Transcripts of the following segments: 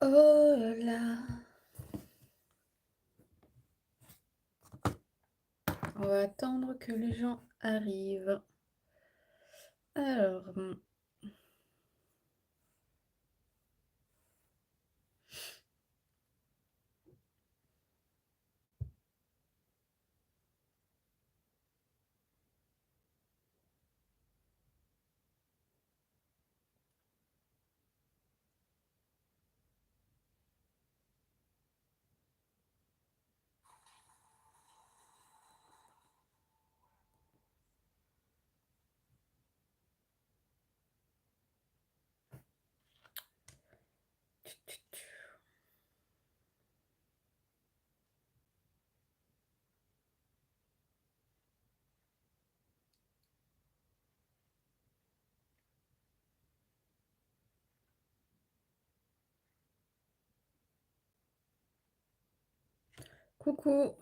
Oh là là. On va attendre que les gens arrivent. Alors, coucou.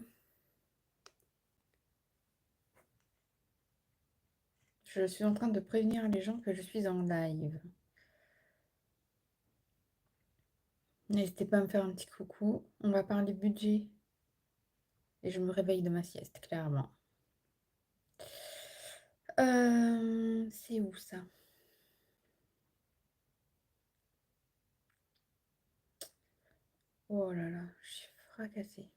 Je suis en train de prévenir les gens que je suis en live. N'hésitez pas à me faire un petit coucou. On va parler budget. Et je me réveille de ma sieste, clairement. C'est où ça? Oh là là, je suis fracassée.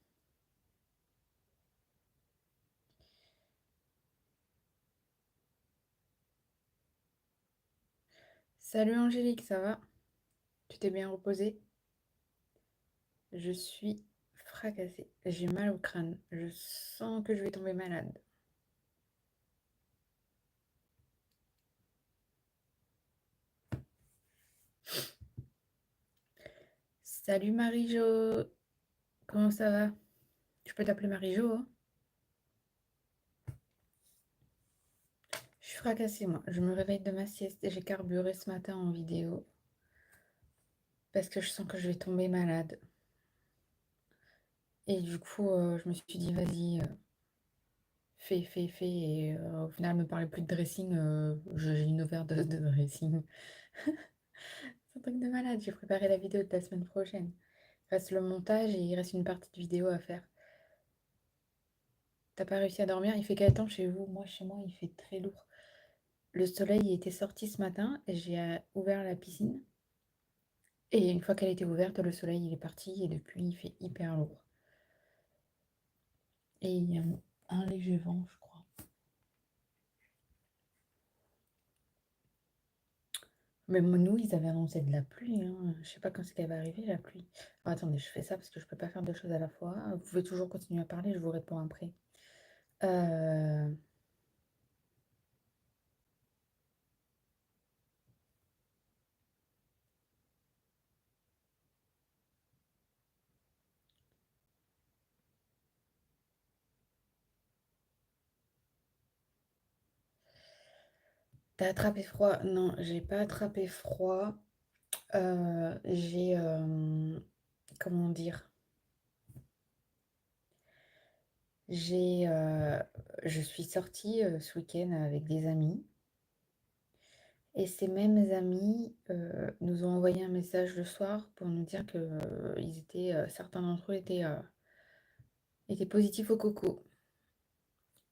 Salut Angélique, ça va? Tu t'es bien reposée? Je suis fracassée. J'ai mal au crâne. Je sens que je vais tomber malade. Salut Marie-Jo. Comment ça va? Tu peux t'appeler Marie-Jo, hein? Je suis fracassée, moi. Je me réveille de ma sieste et j'ai carburé ce matin en vidéo parce que je sens que je vais tomber malade. Et du coup, je me suis dit, vas-y, fais. Et au final, me parler plus de dressing, j'ai une overdose de dressing. C'est un truc de malade. J'ai préparé la vidéo de la semaine prochaine. Il reste le montage et il reste une partie de vidéo à faire. T'as pas réussi à dormir? Il fait quel temps chez vous? Moi, chez moi, il fait très lourd. Le soleil était sorti ce matin et j'ai ouvert la piscine. Et une fois qu'elle était ouverte, le soleil il est parti et depuis il fait hyper lourd. Et il y a un léger vent, je crois. Même nous, ils avaient annoncé de la pluie, hein. Je sais pas quand c'est qu'elle va arriver, la pluie. Oh, attendez, je fais ça parce que je peux pas faire deux choses à la fois. Vous pouvez toujours continuer à parler, je vous réponds après. Euh, T'as attrapé froid? Non, j'ai pas attrapé froid. J'ai... comment dire? J'ai... je suis sortie ce week-end avec des amis. Et ces mêmes amis nous ont envoyé un message le soir pour nous dire que certains d'entre eux étaient positifs au coco.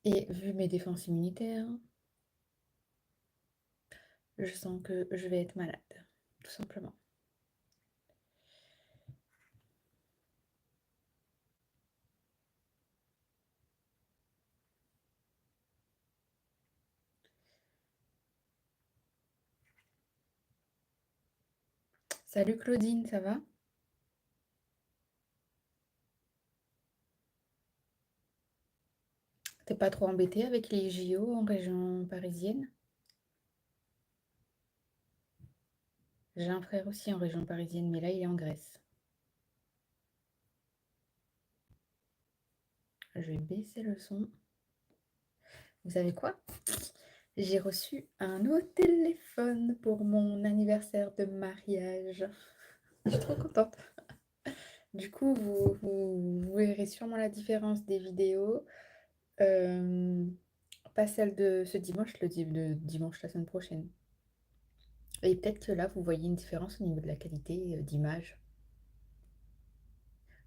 Et vu mes défenses immunitaires, je sens que je vais être malade, tout simplement. Salut Claudine, ça va? T'es pas trop embêtée avec les JO en région parisienne? J'ai un frère aussi en région parisienne, mais là il est en Grèce. Je vais baisser le son. Vous savez quoi? J'ai reçu un nouveau téléphone pour mon anniversaire de mariage. Je suis trop contente. Du coup, vous verrez sûrement la différence des vidéos. Euh, Pas celle de ce dimanche, le dimanche la semaine prochaine. Et peut-être que là, vous voyez une différence au niveau de la qualité d'image.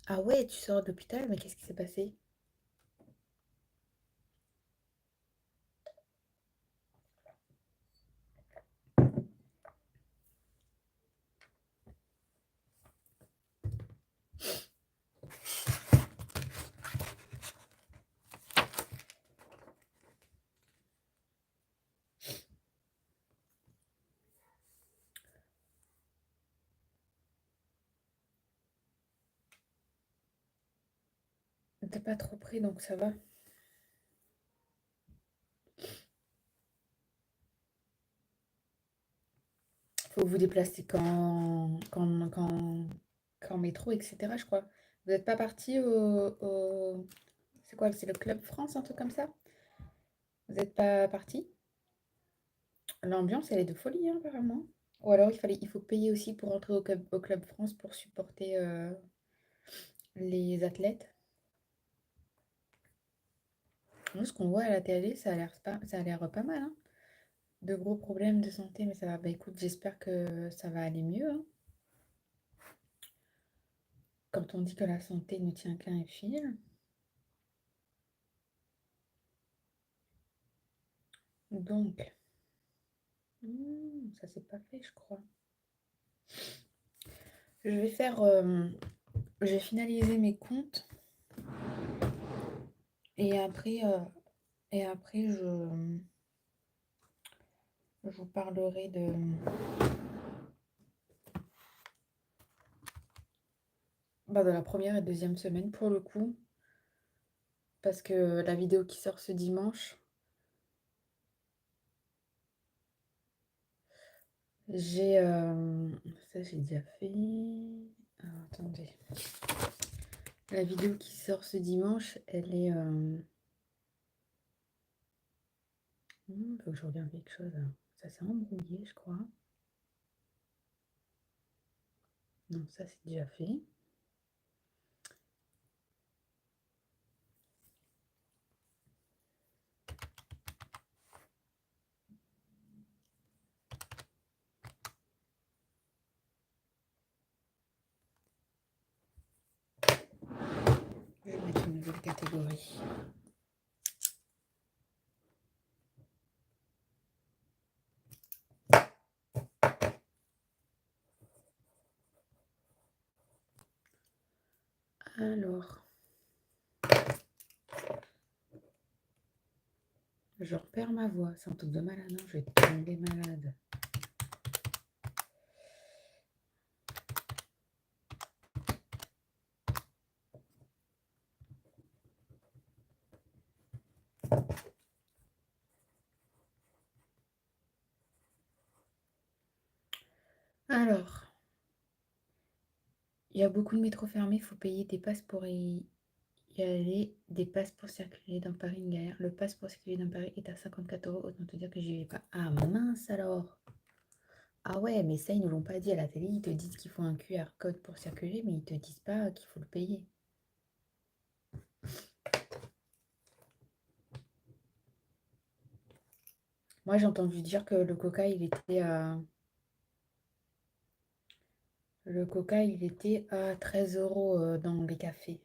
Ah ouais, tu sors de l'hôpital, mais qu'est-ce qui s'est passé? T'es pas trop pris, donc ça va. Faut vous déplacer qu'en métro, etc., je crois. Vous n'êtes pas parti C'est quoi? C'est le Club France, un truc comme ça? Vous n'êtes pas parti? L'ambiance, elle est de folie, hein, apparemment. Ou alors, il faut payer aussi pour entrer au Club France pour supporter les athlètes. Nous, ce qu'on voit à la télé, ça a l'air pas mal, hein. De gros problèmes de santé, mais ça va. Bah écoute, j'espère que ça va aller mieux, hein. Quand on dit que la santé ne tient qu'à un fil. Donc, ça s'est pas fait, je crois. Je vais faire, je vais finaliser mes comptes et après je vous parlerai de la première et deuxième semaine pour le coup, parce que la vidéo qui sort ce dimanche, j'ai ça j'ai déjà fait. Alors, attendez. La vidéo qui sort ce dimanche, elle est. Faut que je regarde quelque chose. Ça s'est embrouillé, je crois. Non, ça c'est déjà fait. Je vais mettre une nouvelle catégorie. Alors, je repère ma voix. C'est un truc de malade, hein. Je vais tomber malade. Alors, il y a beaucoup de métros fermés. Il faut payer des passes pour y aller. Des passes pour circuler dans Paris, une galère. Le pass pour circuler dans Paris est à 54 €. Autant te dire que j'y vais pas. Ah mince alors. Ah ouais, mais ça, ils ne l'ont pas dit à la télé. Ils te disent qu'il faut un QR code pour circuler, mais ils te disent pas qu'il faut le payer. Moi, j'ai entendu dire que le coca, il était à... Le coca, il était à 13 € dans les cafés.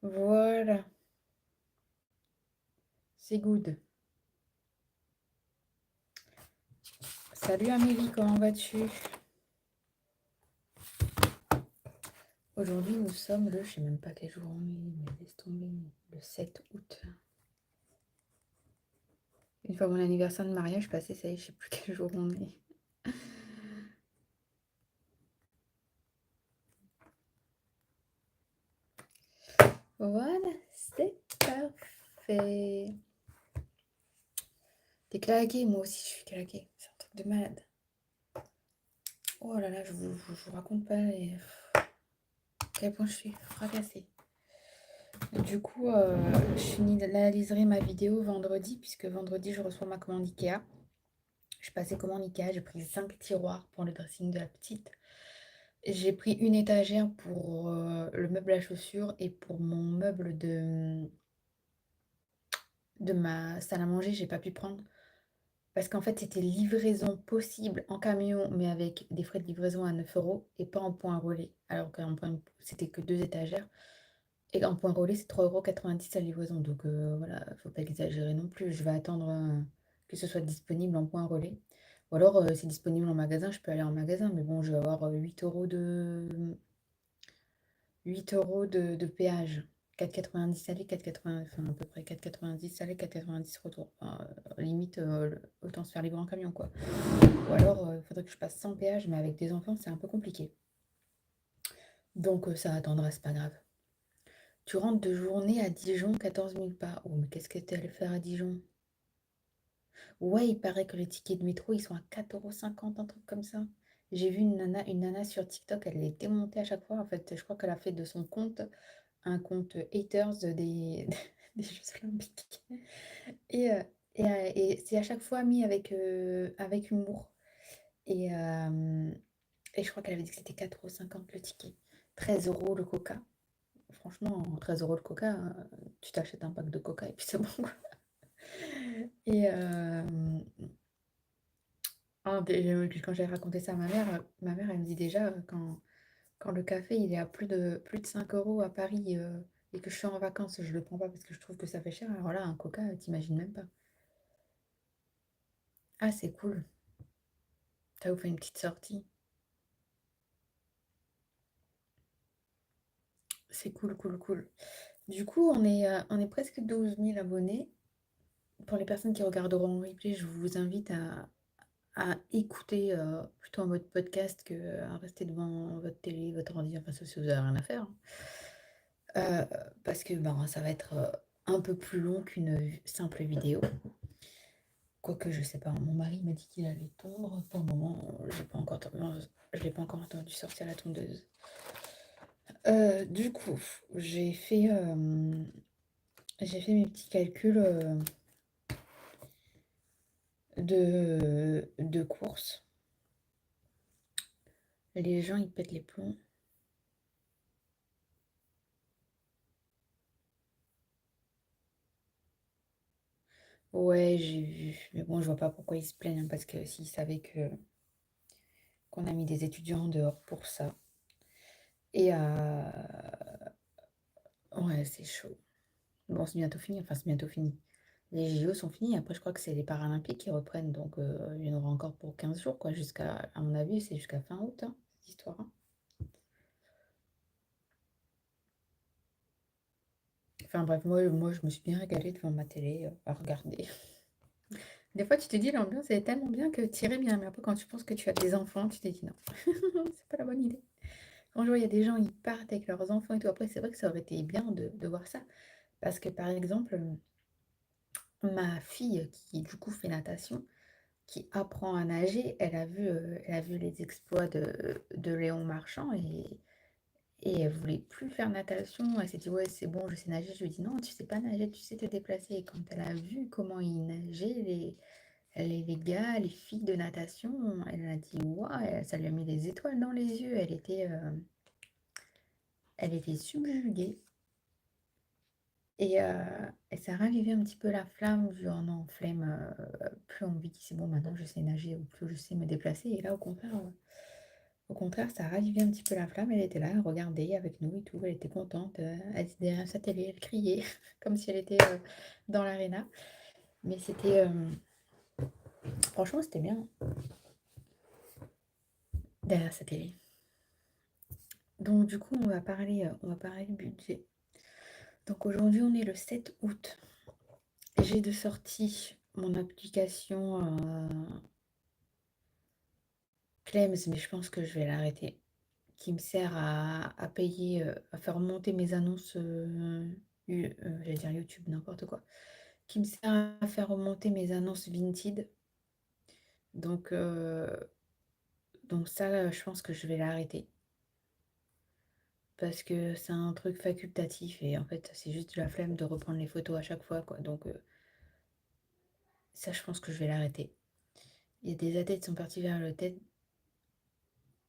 Voilà, c'est good. Salut Amélie, comment vas-tu? Aujourd'hui, nous sommes je sais même pas quel jour on est, mais laisse tomber, le 7 août. Une fois mon anniversaire de mariage passé, ça y est, je sais plus quel jour on est. Voilà, c'est parfait. T'es claqué, moi aussi je suis claquée. C'est un truc de malade. Oh là là, je vous raconte pas à quel point je suis fracassée. Du coup, je finaliserai ma vidéo vendredi, puisque vendredi, je reçois ma commande Ikea. Je passais commande Ikea, j'ai pris 5 tiroirs pour le dressing de la petite. J'ai pris une étagère pour le meuble à chaussures et pour mon meuble de ma salle à manger, j'ai pas pu prendre parce qu'en fait, c'était livraison possible en camion, mais avec des frais de livraison à 9 € et pas en point relais. Alors qu'en point c'était que 2 étagères et en point relais, c'est 3,90 € la livraison. Donc voilà, faut pas exagérer non plus. Je vais attendre, que ce soit disponible en point relais ou alors, c'est disponible en magasin, je peux aller en magasin, mais bon, je vais avoir, 8 € de péage. 4,90 aller, 4,80, enfin à peu près 4,90 aller, 4,90 retour. Enfin, limite, autant se faire livrer en camion, quoi. Ou alors, il faudrait que je passe sans péage, mais avec des enfants, c'est un peu compliqué. Donc, ça attendra, c'est pas grave. Tu rentres de journée à Dijon, 14 000 pas. Oh, mais qu'est-ce que tu allé faire à Dijon? Ouais, il paraît que les tickets de métro, ils sont à 4,50 €, un truc comme ça. J'ai vu une nana sur TikTok, elle les démontait à chaque fois. En fait, je crois qu'elle a fait de son compte un compte haters des, des Jeux Olympiques. Et, et c'est à chaque fois mis avec humour. Et, euh, et je crois qu'elle avait dit que c'était 4,50 € le ticket. 13 € le coca. Franchement, 13 € le coca, tu t'achètes un pack de coca et puis c'est bon, quoi. Et quand j'ai raconté ça à ma mère, elle me dit déjà, quand le café il est à plus de 5 € à Paris, et que je suis en vacances, je le prends pas parce que je trouve que ça fait cher. Alors là, un coca, t'imagines même pas. Ah, c'est cool. Ça vous fait une petite sortie. C'est cool, cool, cool. Du coup, on est presque 12 000 abonnés. Pour les personnes qui regarderont en replay, je vous invite à écouter plutôt en mode podcast que à rester devant votre télé, votre ordi, enfin, sauf si vous n'avez rien à faire, hein. Parce que ben, ça va être un peu plus long qu'une simple vidéo. Quoique, je sais pas, mon mari m'a dit qu'il allait tondre. Pour le moment, je l'ai pas encore entendu sortir la tondeuse. Du coup, j'ai fait, j'ai fait mes petits calculs de courses. Les gens, ils pètent les plombs. Ouais, j'ai vu. Mais bon, je vois pas pourquoi ils se plaignent, hein, parce que s'ils savaient qu'on a mis des étudiants dehors pour ça. Et ouais, c'est chaud. Bon, c'est bientôt fini. Enfin, c'est bientôt fini. Les JO sont finis. Après, je crois que c'est les Paralympiques qui reprennent. Donc, il y en aura encore pour 15 jours, quoi. À mon avis, c'est jusqu'à fin août, hein, cette histoire, hein. Enfin bref, moi, je me suis bien régalée devant ma télé à regarder. Des fois, tu te dis, l'ambiance est tellement bien que tu irais bien. Mais après, quand tu penses que tu as des enfants, tu te dis non, c'est pas la bonne idée. Quand je vois, il y a des gens, ils partent avec leurs enfants et tout. Après, c'est vrai que ça aurait été bien de voir ça. Parce que, par exemple, ma fille qui, du coup, fait natation, qui apprend à nager, elle a vu les exploits de Léon Marchand et elle voulait plus faire natation. Elle s'est dit, ouais, c'est bon, je sais nager. Je lui ai dit, non, tu sais pas nager, tu sais te déplacer. Et quand elle a vu comment il nageait, les gars, les filles de natation, elle a dit, waouh, ça lui a mis des étoiles dans les yeux. Elle était subjuguée. Et ça a ravivé un petit peu la flamme du oh non, flemme, plus envie, c'est bon, maintenant je sais nager ou plus je sais me déplacer. Et là, au contraire, ça a ravivé un petit peu la flamme. Elle était là, elle regardait avec nous et tout, elle était contente. Elle était derrière sa télé, elle criait comme si elle était dans l'aréna. Mais franchement, c'était bien derrière sa télé. Donc, du coup, on va parler budget. Donc, aujourd'hui, on est le 7 août. J'ai de sortie mon application Clems, mais je pense que je vais l'arrêter. Qui me sert à payer, à faire monter mes annonces, j'allais dire YouTube, n'importe quoi. Qui me sert à faire remonter mes annonces Vinted. Donc, ça, je pense que je vais l'arrêter. Parce que c'est un truc facultatif et en fait, c'est juste de la flemme de reprendre les photos à chaque fois, quoi. Donc, ça, je pense que je vais l'arrêter. Il y a des athlètes qui sont partis vers le tête.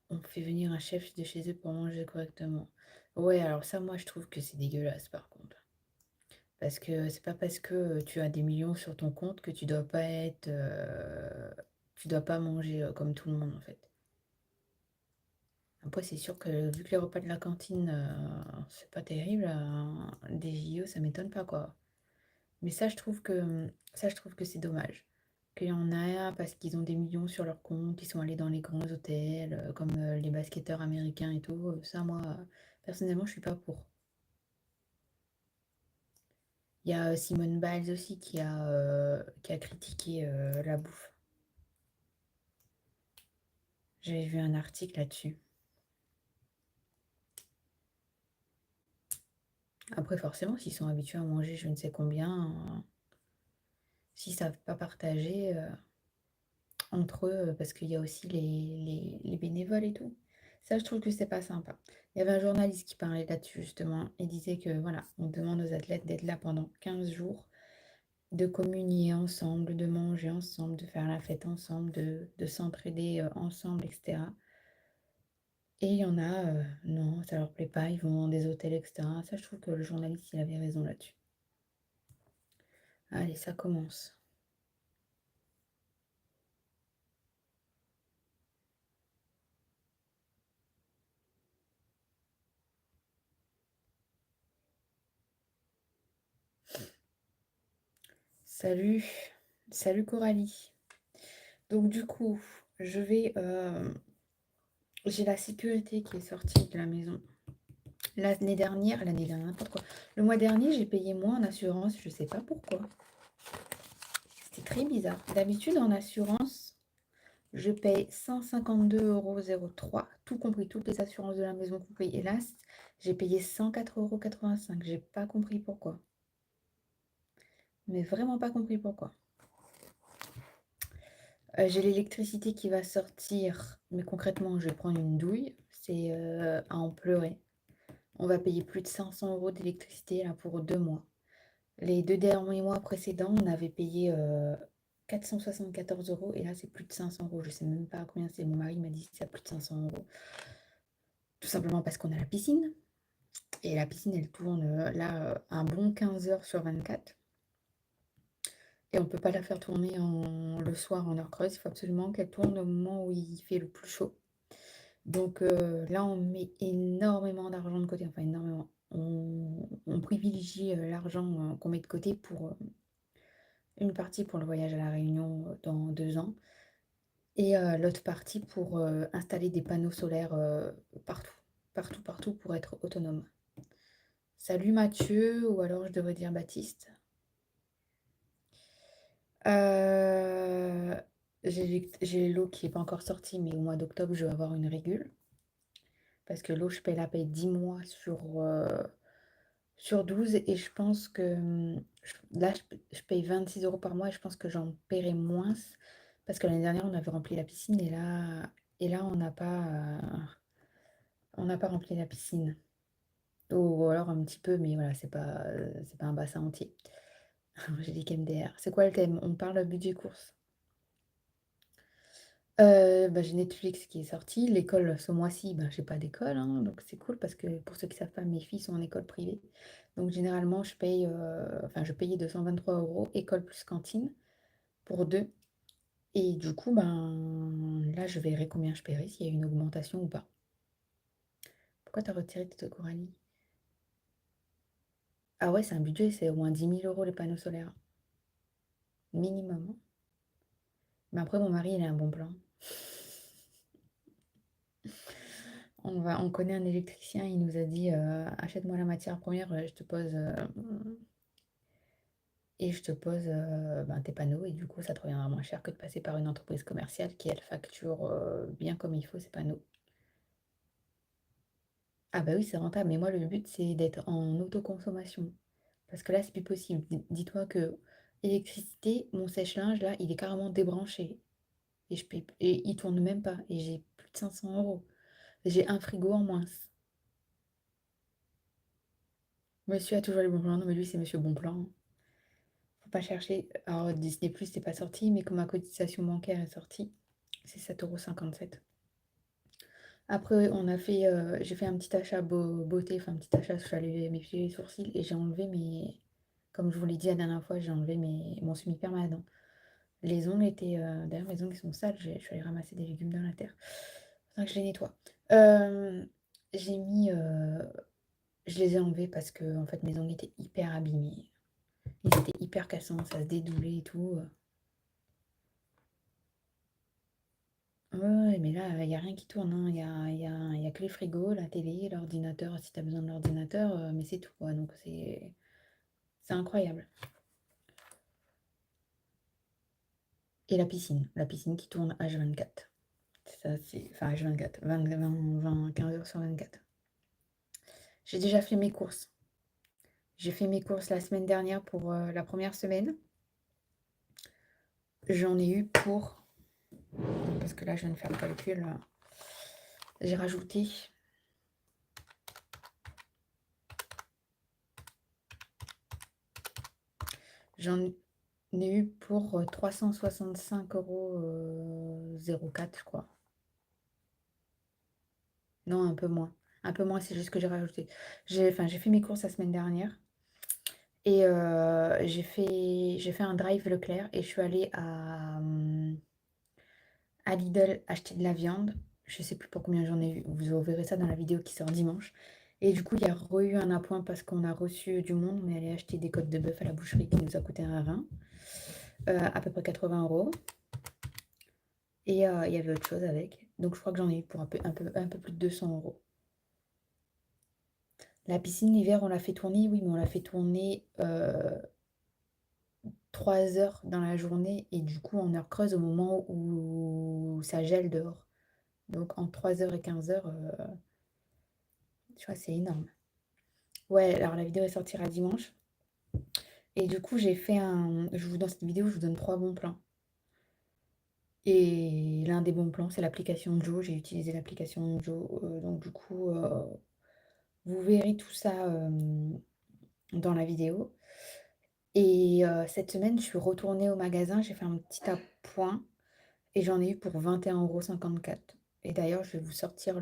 On fait venir un chef de chez eux pour manger correctement. Ouais, alors ça, moi, je trouve que c'est dégueulasse, par contre. Parce que c'est pas parce que tu as des millions sur ton compte que tu dois pas manger comme tout le monde en fait. Après, c'est sûr que vu que les repas de la cantine, c'est pas terrible, des JO, ça m'étonne pas quoi. Mais ça, je trouve que c'est dommage. Qu'il y en a parce qu'ils ont des millions sur leur compte, ils sont allés dans les grands hôtels, comme les basketteurs américains et tout. Ça, moi, personnellement, je suis pas pour. Il y a Simone Biles aussi qui a critiqué la bouffe. J'avais vu un article là-dessus. Après, forcément, s'ils sont habitués à manger je ne sais combien, s'ils savent pas partager entre eux, parce qu'il y a aussi les bénévoles et tout. Ça, je trouve que c'est pas sympa. Il y avait un journaliste qui parlait là-dessus, justement, et disait que voilà, on demande aux athlètes d'être là pendant 15 jours, de communier ensemble, de manger ensemble, de faire la fête ensemble, de s'entraider ensemble, etc. Et il y en a, non, ça leur plaît pas, ils vont dans des hôtels, etc. Ça, je trouve que le journaliste, il avait raison là-dessus. Allez, ça commence. Salut, salut Coralie. Donc du coup, je vais, j'ai la sécurité qui est sortie de la maison. L'année dernière, n'importe quoi. Le mois dernier, j'ai payé moins en assurance, je sais pas pourquoi. C'était très bizarre. D'habitude, en assurance, je paye 152,03 €, tout compris, toutes les assurances de la maison compris. Et là, j'ai payé 104,85 €. J'ai pas compris pourquoi. Mais vraiment pas compris pourquoi. J'ai l'électricité qui va sortir, mais concrètement, je vais prendre une douille. C'est à en pleurer. On va payer plus de 500 € d'électricité là pour 2 mois. Les 2 derniers mois précédents, on avait payé 474 € et là, c'est plus de 500 €. Je sais même pas combien c'est. Mon mari m'a dit que c'est à plus de 500 €. Tout simplement parce qu'on a la piscine. Et la piscine, elle tourne là un bon 15 heures sur 24. Et on ne peut pas la faire tourner le soir en heure creuse. Il faut absolument qu'elle tourne au moment où il fait le plus chaud. Donc là, on met énormément d'argent de côté. Enfin, énormément. On privilégie l'argent qu'on met de côté pour une partie pour le voyage à La Réunion dans 2 ans. Et l'autre partie pour installer des panneaux solaires partout. Partout, partout pour être autonome. Salut Mathieu, ou alors je devrais dire Baptiste. Euh, j'ai l'eau qui n'est pas encore sortie, mais au mois d'octobre, je vais avoir une régule. Parce que l'eau, je paye 10 mois sur 12. Et je pense que là, je paye 26 € par mois et je pense que j'en paierai moins. Parce que l'année dernière, on avait rempli la piscine et là on n'a pas rempli la piscine. Ou alors un petit peu, mais voilà, c'est pas un bassin entier. J'ai dit KMDR. C'est quoi le thème? On parle budget course. Bah, j'ai Netflix qui est sorti. L'école, ce mois-ci, bah, j'ai pas d'école, hein, donc c'est cool parce que pour ceux qui savent pas, mes filles sont en école privée. Donc généralement, je payais 223 € école plus cantine pour deux. Et du coup, ben là, je verrai combien je paierai, s'il y a une augmentation ou pas. Pourquoi t'as retiré tes Coralie? Ah ouais, c'est un budget, c'est au moins 10 000 € les panneaux solaires. Minimum, hein. Mais après, mon mari, il a un bon plan. On connaît un électricien, il nous a dit achète-moi la matière première, je te pose ben, tes panneaux, et du coup, ça te reviendra moins cher que de passer par une entreprise commerciale qui, elle, facture bien comme il faut ses panneaux. Ah bah oui, c'est rentable, mais moi, le but, c'est d'être en autoconsommation. Parce que là, c'est plus possible. Dis-toi que électricité, mon sèche-linge, là, il est carrément débranché. Et il tourne même pas. Et j'ai plus de 500 euros. J'ai un frigo en moins. Monsieur a toujours les bons plans. Non, mais lui, c'est Monsieur Bon Plan. Faut pas chercher. Alors, Disney+, c'est pas sorti, mais comme ma cotisation bancaire est sortie, c'est 7,57 €. Après, j'ai fait un petit achat beauté, enfin un petit achat, je suis allée m'effiler les sourcils et j'ai enlevé Comme je vous l'ai dit la dernière fois, j'ai enlevé mon semi-permanent. Les ongles étaient... D'ailleurs, mes ongles ils sont sales. Je suis allée ramasser des légumes dans la terre. Faudrait que je les nettoie. J'ai mis... je les ai enlevés parce que en fait, mes ongles étaient hyper abîmés. Ils étaient hyper cassants, ça se dédoulait et tout. Ouais, mais là, il n'y a rien qui tourne, hein. Il y a que les frigos, la télé, l'ordinateur, si tu as besoin de l'ordinateur, mais c'est tout, quoi. Donc c'est incroyable. Et la piscine qui tourne H24. Ça, c'est... Enfin, H24, 15 heures sur 24. J'ai déjà fait mes courses. J'ai fait mes courses la semaine dernière pour la première semaine. J'en ai eu pour... Parce que là, je viens de faire le calcul. J'ai rajouté... J'en ai eu pour 365,04 €, je crois. Non, un peu moins. Un peu moins, c'est juste que j'ai rajouté. J'ai fait mes courses la semaine dernière. Et j'ai fait un drive Leclerc et je suis allée à Lidl acheter de la viande. Je sais plus pour combien j'en ai eu. Vous verrez ça dans la vidéo qui sort dimanche. Et du coup, il y a eu un appoint parce qu'on a reçu du monde. On est allé acheter des côtes de bœuf à la boucherie qui nous a coûté un rein. À peu près 80 €. Et il y avait autre chose avec. Donc je crois que j'en ai eu pour un peu plus de 200 €. La piscine l'hiver, on l'a fait tourner, oui, mais on l'a fait tourner 3 heures dans la journée et du coup en heure creuse au moment où ça gèle dehors. Donc en 3 heures et 15 heures, tu vois, c'est énorme. Ouais, alors la vidéo elle sortira dimanche. Et du coup, j'ai fait dans cette vidéo, je vous donne 3 bons plans. Et l'un des bons plans, c'est l'application Joe. J'ai utilisé l'application Joe. Donc du coup, vous verrez tout ça dans la vidéo. Et cette semaine, je suis retournée au magasin, j'ai fait un petit appoint et j'en ai eu pour 21,54 €. Et d'ailleurs, je vais vous sortir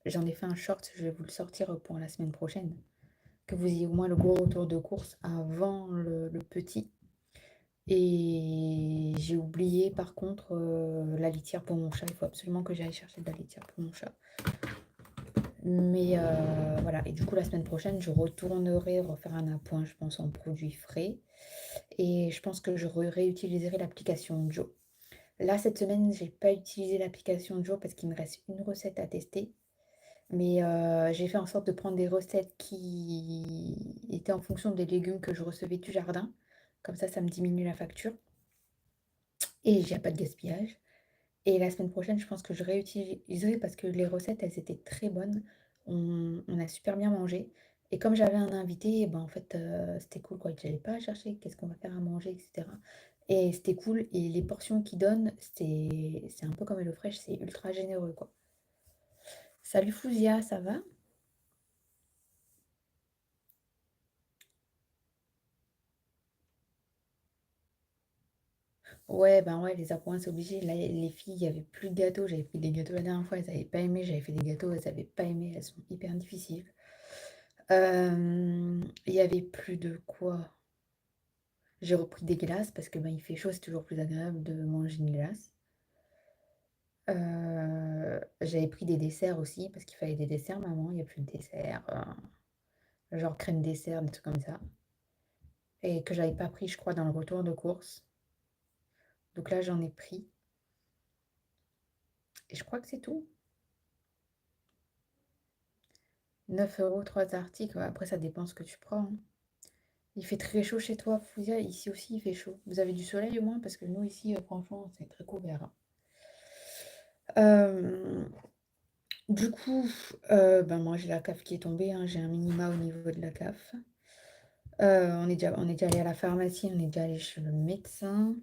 j'en ai fait un short, je vais vous le sortir pour la semaine prochaine. Que vous ayez au moins le gros retour de course avant le petit. Et j'ai oublié par contre la litière pour mon chat. Il faut absolument que j'aille chercher de la litière pour mon chat. Mais voilà, et du coup la semaine prochaine, je retournerai refaire un appoint, je pense, en produits frais. Et je pense que je réutiliserai l'application Joe. Là, cette semaine, j'ai pas utilisé l'application Joe parce qu'il me reste une recette à tester. Mais j'ai fait en sorte de prendre des recettes qui étaient en fonction des légumes que je recevais du jardin. Comme ça me diminue la facture. Et il n'y a pas de gaspillage. Et la semaine prochaine, je pense que je réutiliserai parce que les recettes, elles étaient très bonnes. On a super bien mangé. Et comme j'avais un invité, eh ben, en fait, c'était cool, quoi. J'allais pas chercher qu'est-ce qu'on va faire à manger, etc. Et c'était cool. Et les portions qu'ils donnent, c'est un peu comme HelloFresh, c'est ultra généreux, quoi. Salut Fouzia, ça va? Ouais, ben ouais, les appoints, c'est obligé. Là, les filles, il y avait plus de gâteaux. J'avais pris des gâteaux la dernière fois, elles n'avaient pas aimé. J'avais fait des gâteaux, elles n'avaient pas aimé. Elles sont hyper difficiles. Il y avait plus de quoi? J'ai repris des glaces parce que ben, il fait chaud, c'est toujours plus agréable de manger une glace. J'avais pris des desserts aussi parce qu'il fallait des desserts, maman. Il n'y a plus de desserts. Genre crème dessert, des trucs comme ça. Et que j'avais pas pris, je crois, dans le retour de course. Donc là, j'en ai pris. Et je crois que c'est tout. 9 €, 3 articles. Ouais, après, ça dépend ce que tu prends, hein. Il fait très chaud chez toi, Fouzia. Ici aussi, il fait chaud. Vous avez du soleil au moins? Parce que nous, ici, franchement, c'est très couvert, hein. Euh, Du coup, ben moi j'ai la CAF qui est tombée, hein, j'ai un minima au niveau de la CAF. On est déjà allé à la pharmacie, on est déjà allé chez le médecin.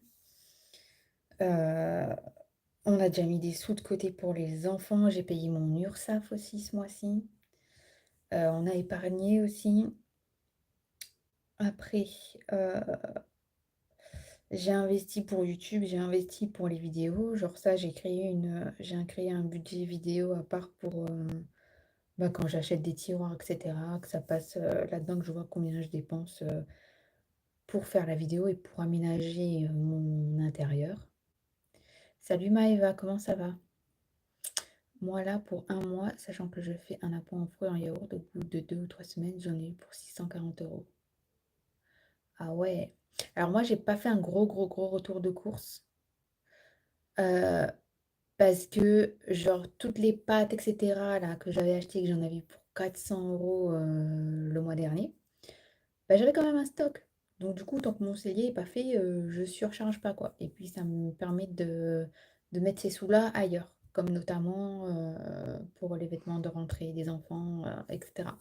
Euh, on a déjà mis des sous de côté pour les enfants. J'ai payé mon URSSAF aussi ce mois-ci. On a épargné aussi. Après, euh, j'ai investi pour YouTube, j'ai investi pour les vidéos. Genre ça, j'ai créé un budget vidéo à part pour bah, quand j'achète des tiroirs, etc., que ça passe là-dedans, que je vois combien je dépense pour faire la vidéo et pour aménager, mon intérieur. Salut Maëva, comment ça va? Moi là, pour un mois, sachant que je fais un appoint en fruits en yaourt, au bout de 2 ou 3 semaines, j'en ai eu pour 640 €. Ah ouais. Alors moi, j'ai pas fait un gros retour de course, heu, parce que genre toutes les pâtes et cetera là, que j'avais achetées, que j'en avais eu pour 400 €, le mois dernier, bah, j'avais quand même un stock. Donc du coup, tant que mon cellier est pas fait, je surcharge pas quoi et puis ça me permet de mettre ces sous-là ailleurs, comme notamment, pour les vêtements de rentrée des enfants, et cetera.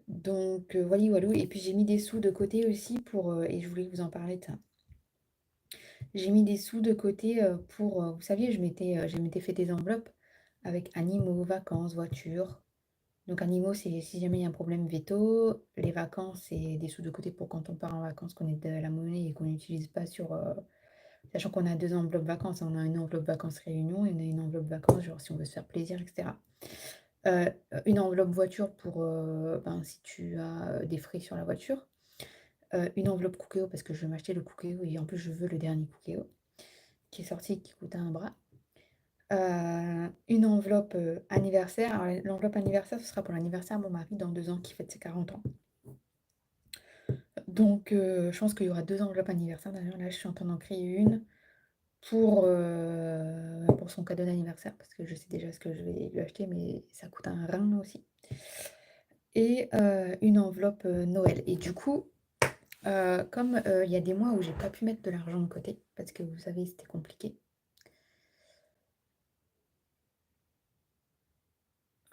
Donc voilà walou et puis j'ai mis des sous de côté aussi pour, et je voulais vous en parler de ça. J'ai mis des sous de côté, pour, vous saviez, je m'étais fait des enveloppes avec animaux, vacances, voitures. Donc animaux, c'est si jamais il y a un problème veto. Les vacances, c'est des sous de côté pour quand on part en vacances, qu'on ait de la monnaie et qu'on n'utilise pas sur, sachant qu'on a 2 enveloppes vacances, on a une enveloppe vacances réunion et on a une enveloppe vacances, genre si on veut se faire plaisir et cetera. Une enveloppe voiture pour, ben, si tu as, des frais sur la voiture. Une enveloppe Cookéo parce que je vais m'acheter le Cookéo et en plus je veux le dernier Cookéo qui est sorti, qui coûtait un bras. Une enveloppe, anniversaire. Alors l'enveloppe anniversaire, ce sera pour l'anniversaire de mon mari dans 2 ans qui fête ses 40 ans. Donc je pense qu'il y aura 2 enveloppes anniversaire. D'ailleurs là, je suis en train d'en créer une pour son cadeau d'anniversaire parce que je sais déjà ce que je vais lui acheter, mais ça coûte un rein aussi. Et une enveloppe, Noël et du coup, comme, il y a des mois où j'ai pas pu mettre de l'argent de côté parce que vous savez, c'était compliqué.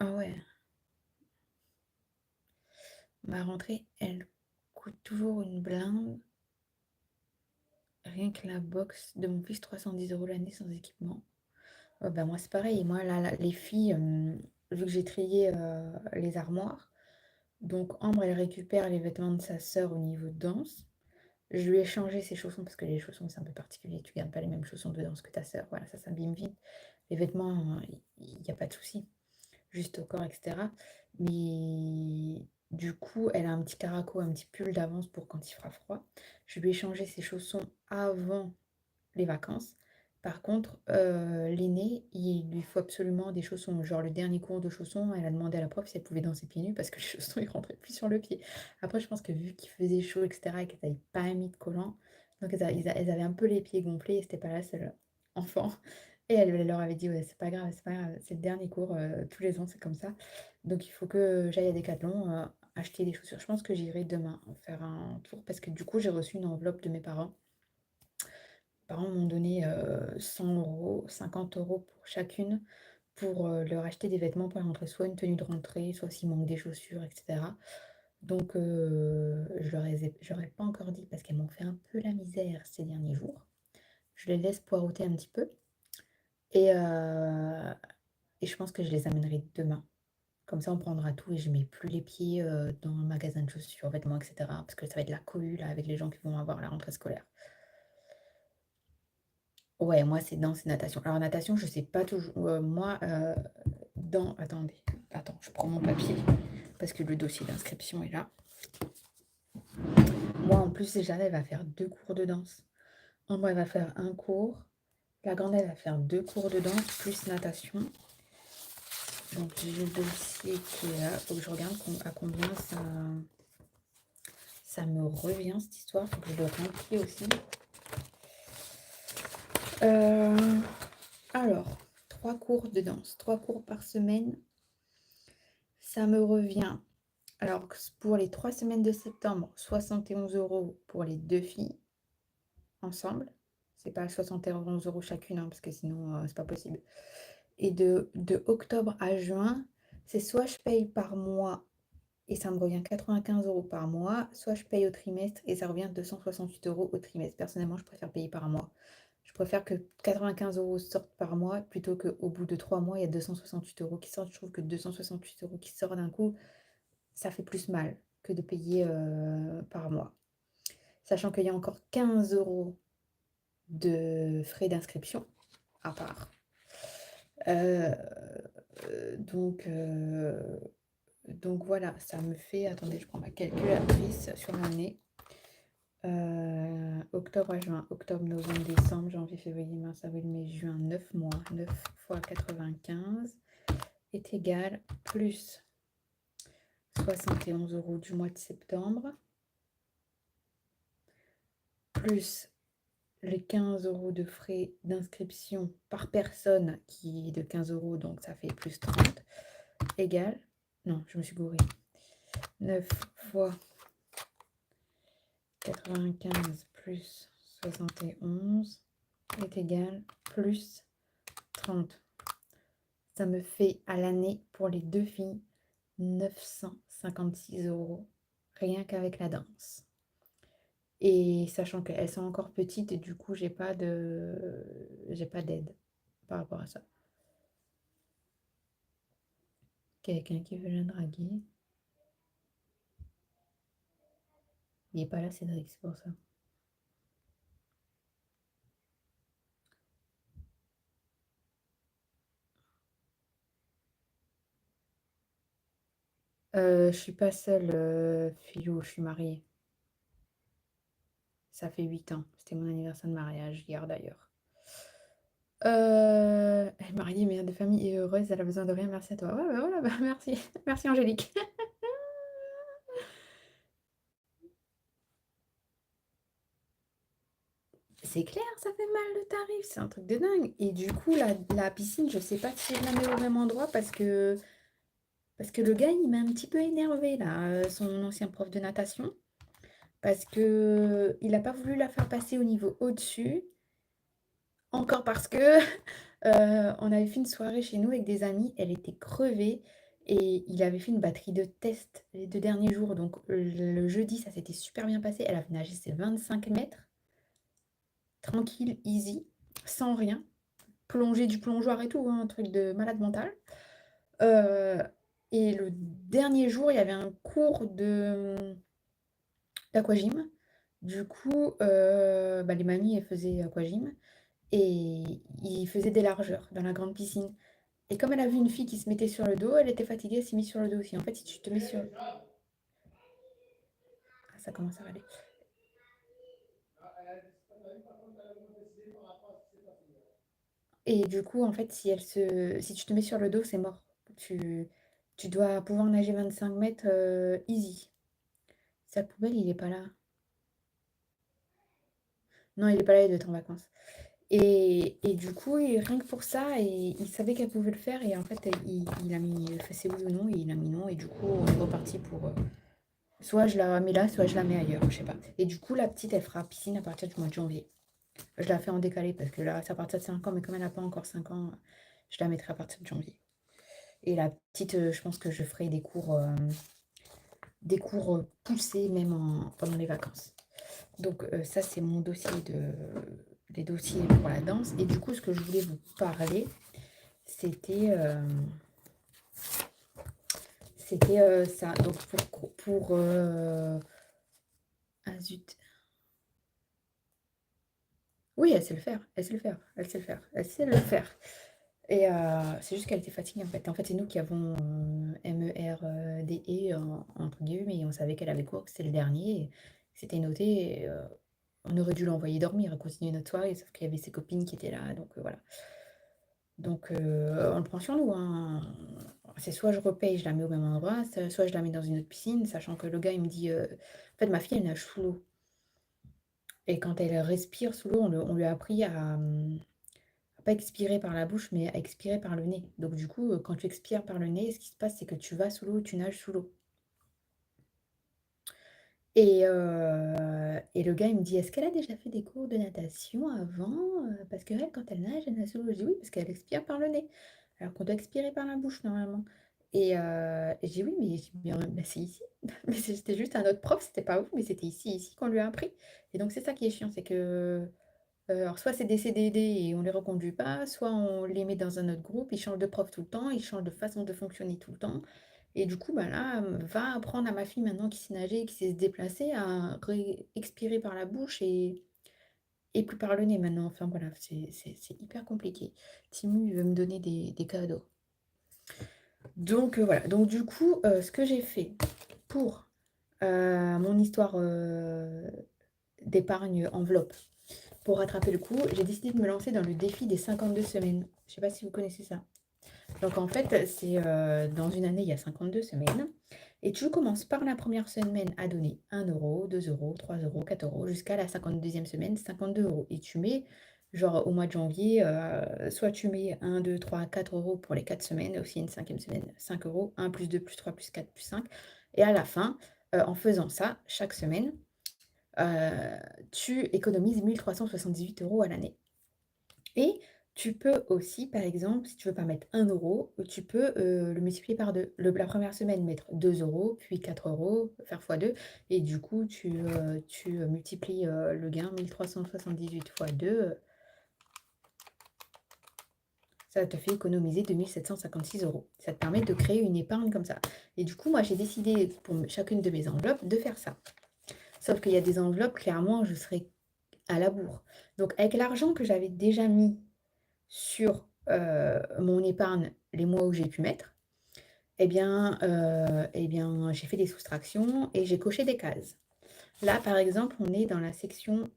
Ah ouais, ma rentrée, elle coûte toujours une blinde. Rien que la box de mon fils, 310 € l'année sans équipement. Bah, moi, c'est pareil. Moi, là, les filles, vu que j'ai trié, les armoires, donc Ambre, elle récupère les vêtements de sa sœur au niveau de danse. Je lui ai changé ses chaussons parce que les chaussons, c'est un peu particulier. Tu gardes pas les mêmes chaussons de danse que ta sœur. Voilà, ça s'abîme vite. Les vêtements, il y a pas de souci. Juste au corps, et cetera. Mais du coup, elle a un petit caraco, un petit pull d'avance pour quand il fera froid. Je lui ai changé ses chaussons avant les vacances. Par contre, l'aînée, il lui faut absolument des chaussons. Genre le dernier cours de chaussons, elle a demandé à la prof si elle pouvait danser pieds nus parce que les chaussons, ils rentraient plus sur le pied. Après, je pense que vu qu'il faisait chaud, et cetera, et qu'elles n'avaient pas mis de collant, donc elles avaient un peu les pieds gonflés et c'était pas la seule enfant. Et elle leur avait dit: «Ouais, c'est pas grave, c'est le dernier cours, tous les ans, c'est comme ça. Donc il faut que j'aille à Decathlon, acheter des chaussures». Je pense que j'irai demain faire un tour parce que du coup, j'ai reçu une enveloppe de mes parents. Mes parents m'ont donné, 100 €, 50 € pour chacune pour, leur acheter des vêtements pour la rentrée, soit une tenue de rentrée, soit s'il manque des chaussures et cetera. Donc je leur ai pas encore dit parce qu'elles m'ont fait un peu la misère ces derniers jours. Je les laisse poireauter un petit peu et je pense que je les amènerai demain. Comme ça, on prendra tout et je mets plus les pieds, dans le magasin de chaussures, vêtements et cetera, parce que ça va être la cohue là avec les gens qui vont avoir la rentrée scolaire. Ouais, moi, c'est danse et natation. Alors natation, je sais pas toujours, moi, dans attends, je prends mon papier parce que le dossier d'inscription est là. Moi, en plus, Jeanne, elle va faire 2 cours de danse. Ambre, elle va faire un cours. La grande, elle va faire 2 cours de danse plus natation. Donc j'ai le dossier qui est là. Faut que je regarde à combien ça me revient cette histoire. Faut que je le remplis aussi. Euh, alors, 3 cours de danse, 3 cours par semaine. Ça me revient. Alors, pour les 3 semaines de septembre, 71 € pour les 2 filles ensemble. C'est pas 71 € chacune, hein, parce que sinon, c'est pas possible. Et de octobre à juin, c'est soit je paye par mois et ça me revient 95 € par mois, soit je paye au trimestre et ça revient 268 € au trimestre. Personnellement, je préfère payer par mois. Je préfère que 95 € sortent par mois plutôt qu'au bout de 3 mois, il y a 268 € qui sortent. Je trouve que 268 € qui sortent d'un coup, ça fait plus mal que de payer par mois. Sachant qu'il y a encore 15 € de frais d'inscription à part. Euh, donc, donc voilà, ça me fait. Attendez, je prends ma calculatrice sur mon nez. Octobre à juin, octobre, novembre, décembre, janvier, février, mars, avril, mai, juin, 9 mois. 9 fois 95 est égal plus 71 € du mois de septembre, plus les 15 € de frais d'inscription par personne qui est de 15 €, donc ça fait plus 30, égale, non, je me suis gourée, 9 fois 95 plus 71 est égal plus 30. Ça me fait à l'année pour les deux filles 956 € rien qu'avec la danse. Et sachant qu'elles sont encore petites, et du coup, j'ai pas d'aide par rapport à ça. Quelqu'un qui veut la draguer. Il n'est pas là, Cédric, c'est pour ça. Je suis pas seule, Philou, je suis mariée. Ça fait 8 ans. C'était mon anniversaire de mariage hier d'ailleurs. Elle est mariée, mère de famille et heureuse, elle a besoin de rien, merci à toi. Ouais, bah voilà, bah merci. Merci Angélique. C'est clair, ça fait mal le tarif, c'est un truc de dingue. Et du coup, la piscine, je sais pas si je la mets au même endroit parce que le gars, il m'a un petit peu énervé là, son ancien prof de natation, parce que il n'a pas voulu la faire passer au niveau au-dessus, encore parce que on avait fait une soirée chez nous avec des amis, elle était crevée et il avait fait une batterie de test les 2 derniers jours. Donc le jeudi, ça s'était super bien passé. Elle a fait nager ses 25 mètres, tranquille, easy, sans rien. Plonger du plongeoir et tout, hein, un truc de malade mental. Euh, et le dernier jour, il y avait un cours d'aquagym. Du coup, bah, les mamies, elles faisaient aquagym et ils faisaient des largeurs dans la grande piscine. Et comme elle a vu une fille qui se mettait sur le dos, elle était fatiguée, elle s'est mise sur le dos aussi. En fait, si tu te mets sur... Ah, ça commence à râler. Et du coup, en fait, si tu te mets sur le dos, c'est mort. Tu dois pouvoir nager 25 mètres easy. Sac poubelle, il est pas là. Non, il est pas là, il doit être en vacances. Et du coup, rien que pour ça, et il savait qu'elle pouvait le faire. Et en fait, il a mis fait c'est oui ou non, et il a mis non. Et du coup, on est reparti pour... soit je la mets là, soit je la mets ailleurs, je sais pas. Et du coup, la petite, elle fera piscine à partir du mois de janvier. Je la fais en décalé parce que là, c'est à partir de 5 ans, mais comme elle n'a pas encore 5 ans, je la mettrai à partir de janvier. Et la petite, je pense que je ferai des cours poussés même pendant les vacances. Donc ça, c'est mon dossier les dossiers pour la danse. Et du coup, ce que je voulais vous parler, c'était ça. Donc ah zut. Oui, elle sait le faire, elle sait le faire, elle sait le faire, elle sait le faire. Et c'est juste qu'elle était fatiguée en fait. En fait, c'est nous qui avons MERDE entre guillemets, mais on savait qu'elle avait cours, que c'était le dernier. C'était noté. Et, on aurait dû l'envoyer dormir et continuer notre soirée, sauf qu'il y avait ses copines qui étaient là, donc voilà. Donc on le prend sur nous, hein. C'est soit je repaye, je la mets au même endroit, soit je la mets dans une autre piscine, sachant que le gars il me dit en fait ma fille elle nage sous l'eau. Et quand elle respire sous l'eau, on lui a appris à pas expirer par la bouche, mais à expirer par le nez. Donc du coup, quand tu expires par le nez, ce qui se passe, c'est que tu vas sous l'eau, tu nages sous l'eau. Et le gars, il me dit, est-ce qu'elle a déjà fait des cours de natation avant? Parce que elle, quand elle nage, elle nage sous l'eau. Je dis oui, parce qu'elle expire par le nez. Alors qu'on doit expirer par la bouche normalement. Et je dis oui, mais, bah, c'est ici. Mais c'était juste un autre prof, c'était pas vous, mais c'était ici qu'on lui a appris. Et donc c'est ça qui est chiant, c'est que alors soit c'est des CDD et on les reconduit pas, soit on les met dans un autre groupe, ils changent de prof tout le temps, ils changent de façon de fonctionner tout le temps. Et du coup, bah là, va apprendre à ma fille maintenant qui sait nager, qui sait se déplacer, à expirer par la bouche et plus par le nez maintenant. Enfin voilà, c'est hyper compliqué. Timu il veut me donner des cadeaux. Donc voilà, donc du coup, ce que j'ai fait pour mon histoire d'épargne enveloppe. Pour rattraper le coup, j'ai décidé de me lancer dans le défi des 52 semaines. Je ne sais pas si vous connaissez ça. Donc en fait, c'est dans une année, il y a 52 semaines. Et tu commences par la première semaine à donner 1 €, 2 €, 3 €, 4 € jusqu'à la 52e semaine, 52 €. Et tu mets, genre au mois de janvier, soit tu mets 1, 2, 3, 4 € pour les 4 semaines, et aussi une 5e semaine, 5 €, 1 plus 2 plus 3 plus 4 plus 5. Et à la fin, en faisant ça, chaque semaine, heu, tu économises 1 378 € à l'année. Et tu peux aussi, par exemple, si tu veux pas mettre 1 €, tu peux, le multiplier par 2. La première semaine, mettre 2 €, puis 4 €, faire fois 2, et du coup, tu multiplies, le gain 1 378 fois 2, ça te fait économiser 2 756 €. Ça te permet de créer une épargne comme ça. Et du coup, moi, j'ai décidé pour chacune de mes enveloppes de faire ça. Sauf qu'il y a des enveloppes, clairement, je serais à la bourre. Donc avec l'argent que j'avais déjà mis sur, mon épargne les mois où j'ai pu mettre, eh bien, j'ai fait des soustractions et j'ai coché des cases. Là, par exemple, on est dans la section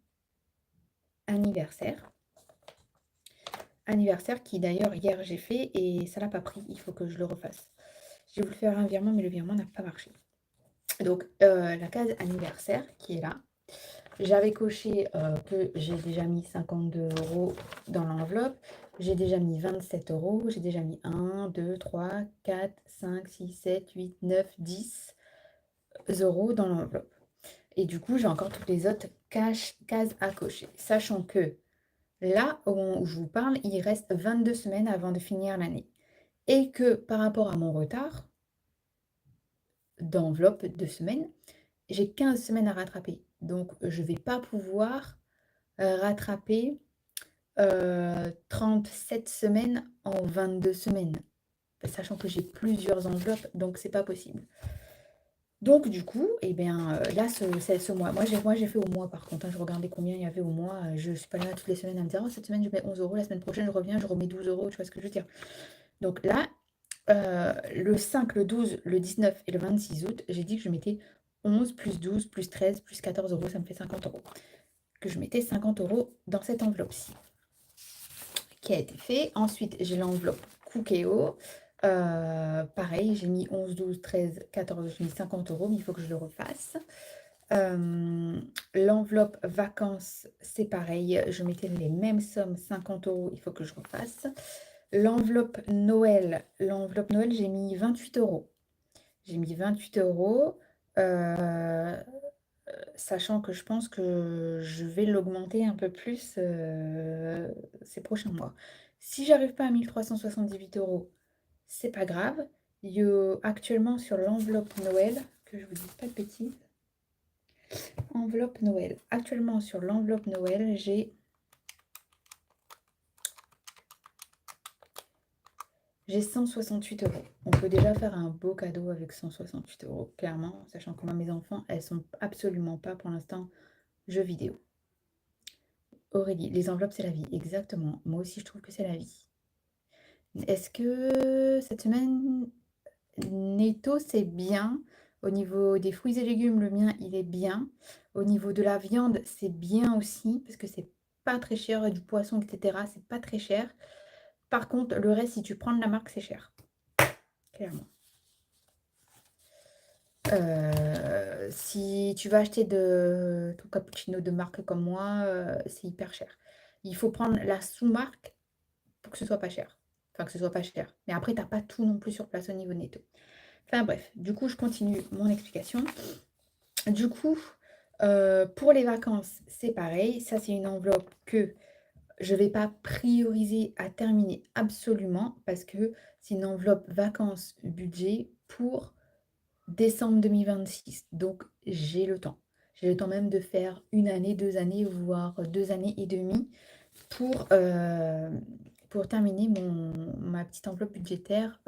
anniversaire. Anniversaire qui d'ailleurs hier j'ai fait et ça l'a pas pris, il faut que je le refasse. J'ai voulu faire un virement, mais le virement n'a pas marché. Donc, la case anniversaire qui est là, j'avais coché, que j'ai déjà mis 52 € dans l'enveloppe. J'ai déjà mis 27 €. J'ai déjà mis 1, 2, 3, 4, 5, 6, 7, 8, 9, 10 € dans l'enveloppe. Et du coup, j'ai encore toutes les autres cases à cocher. Sachant que là, au moment où je vous parle, il reste 22 semaines avant de finir l'année. Et que par rapport à mon retard d'enveloppe de semaines, j'ai 15 semaines à rattraper. Donc, je ne vais pas pouvoir rattraper 37 semaines en 22 semaines, sachant que j'ai plusieurs enveloppes, donc c'est pas possible. Donc du coup, eh bien, là, c'est ce mois. Moi, j'ai fait au mois par contre, hein, je regardais combien il y avait au mois. Je suis pas là toutes les semaines à me dire: «Oh, cette semaine, je mets 11 €, la semaine prochaine, je reviens, je remets 12 €», tu vois ce que je veux dire? Donc là, le 5, le 12, le 19 et le 26 août, j'ai dit que je mettais 11 plus 12 plus 13 plus 14 €, ça me fait 50 €. Que je mettais 50 € dans cette enveloppe-ci, qui a été fait. Ensuite, j'ai l'enveloppe Cookéo. Pareil, j'ai mis 11, 12, 13, 14, j'ai mis 50 €, mais il faut que je le refasse. L'enveloppe vacances, c'est pareil, je mettais les mêmes sommes, 50 €, il faut que je refasse. L'enveloppe Noël, j'ai mis 28 €. J'ai mis 28 €, sachant que je pense que je vais l'augmenter un peu plus, ces prochains mois. Si j'arrive pas à 1 378 €, c'est pas grave. Actuellement sur l'enveloppe Noël, que je vous dise pas de bêtises, enveloppe Noël. Actuellement sur l'enveloppe Noël, j'ai 168 €. On peut déjà faire un beau cadeau avec 168 €, clairement, sachant que moi, mes enfants, elles sont absolument pas pour l'instant jeux vidéo. Aurélie, les enveloppes, c'est la vie. Exactement. Moi aussi, je trouve que c'est la vie. Est-ce que cette semaine, Netto, c'est bien? Au niveau des fruits et légumes, le mien, il est bien. Au niveau de la viande, c'est bien aussi, parce que c'est pas très cher, du poisson, etc., c'est pas très cher. Par contre, le reste, si tu prends de la marque, c'est cher, clairement. Si tu vas acheter ton cappuccino de marque comme moi, c'est hyper cher. Il faut prendre la sous-marque pour que ce soit pas cher. Enfin, que ce soit pas cher. Mais après, t'as pas tout non plus sur place au niveau Netto. Enfin bref, du coup, je continue mon explication. Du coup, pour les vacances, c'est pareil. Ça, c'est une enveloppe que je vais pas prioriser à terminer absolument parce que c'est une enveloppe vacances budget pour décembre 2026. Donc, j'ai le temps. J'ai le temps même de faire 1 année, 2 années, voire 2 années et demie pour terminer ma petite enveloppe budgétaire,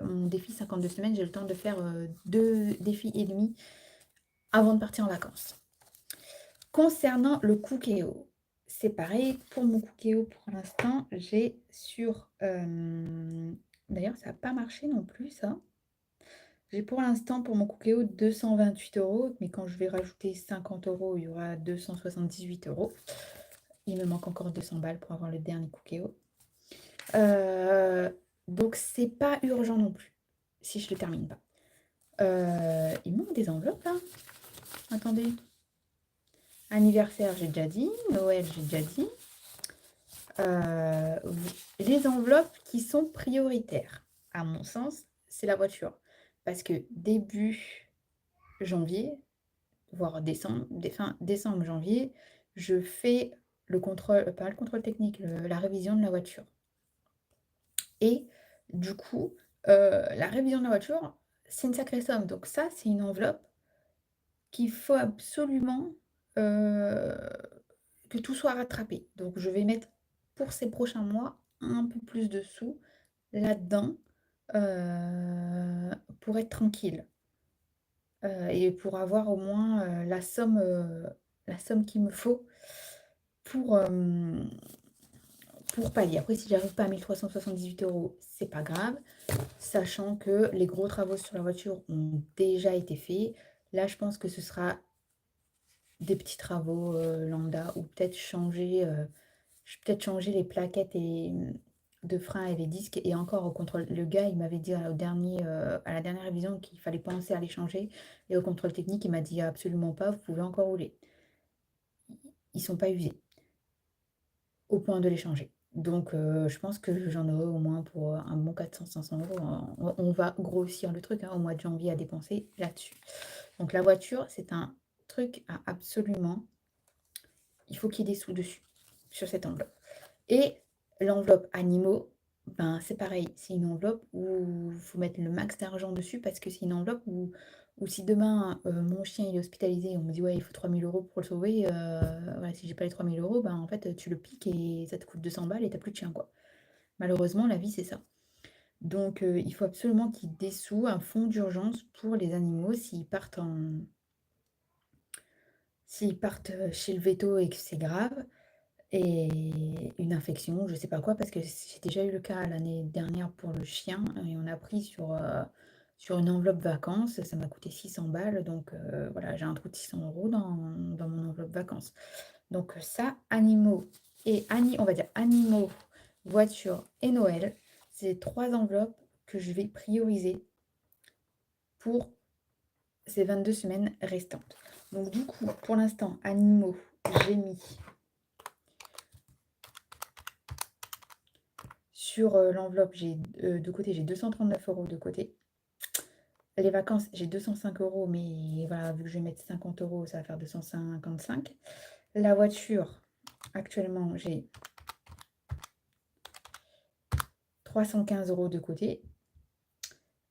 mon défi 52 semaines. J'ai le temps de faire 2 défis et demi avant de partir en vacances. Concernant le Cookéo, c'est pareil. Pour mon Cookéo, pour l'instant, j'ai sur... D'ailleurs, ça n'a pas marché non plus, ça. J'ai pour l'instant pour mon Cookéo 228 €, mais quand je vais rajouter 50 €, il y aura 278 €. Il me manque encore 200 balles pour avoir le dernier Cookéo. Donc c'est pas urgent non plus, si je le termine pas. Il manque des enveloppes là. Attendez. Anniversaire, j'ai déjà dit. Noël, j'ai déjà dit. Les enveloppes qui sont prioritaires, à mon sens, c'est la voiture. Parce que début janvier, voire décembre, fin décembre, janvier, je fais le contrôle, pas le contrôle technique, la révision de la voiture. Et du coup, la révision de la voiture, c'est une sacrée somme. Donc ça, c'est une enveloppe qu'il faut absolument que tout soit rattrapé. Donc je vais mettre pour ces prochains mois un peu plus de sous là-dedans pour être tranquille et pour avoir au moins la somme qu'il me faut pour, pour pallier. Après, si j'arrive pas à 1378 €, c'est pas grave, sachant que les gros travaux sur la voiture ont déjà été faits. Là, je pense que ce sera des petits travaux lambda ou peut-être changer, peut-être changer les plaquettes de frein et les disques. Et encore au contrôle, le gars, il m'avait dit à la dernière révision qu'il fallait penser à les changer. Et au contrôle technique, il m'a dit absolument pas, vous pouvez encore rouler. Ils sont pas usés au point de les changer. Donc, je pense que j'en aurai au moins pour un bon 400-500 €. On va grossir le truc au mois de janvier à dépenser là-dessus. Donc, la voiture, c'est un truc à absolument. Il faut qu'il y ait des sous dessus, sur cette enveloppe. Et l'enveloppe animaux, ben, c'est pareil. C'est une enveloppe où il faut mettre le max d'argent dessus parce que c'est une enveloppe où si demain mon chien il est hospitalisé et on me dit ouais il faut 3000 € pour le sauver, voilà, si j'ai pas les 3000 €, ben, en fait tu le piques et ça te coûte 200 balles et t'as plus de chien quoi. Malheureusement la vie c'est ça. Donc il faut absolument qu'il y ait des sous, un fonds d'urgence pour les animaux s'ils partent chez le véto et que c'est grave. Et une infection, je sais pas quoi, parce que j'ai déjà eu le cas l'année dernière pour le chien et on a pris sur une enveloppe vacances, ça m'a coûté 600 balles, donc voilà, j'ai un trou de 600 € dans mon enveloppe vacances. Donc ça, animaux on va dire animaux, voiture et Noël, c'est les 3 enveloppes que je vais prioriser pour ces 22 semaines restantes. Donc du coup, pour l'instant, animaux, j'ai mis sur l'enveloppe, de côté, j'ai 239 € de côté. Les vacances, j'ai 205 €, mais voilà, vu que je vais mettre 50 €, ça va faire 255. La voiture, actuellement, j'ai 315 € de côté.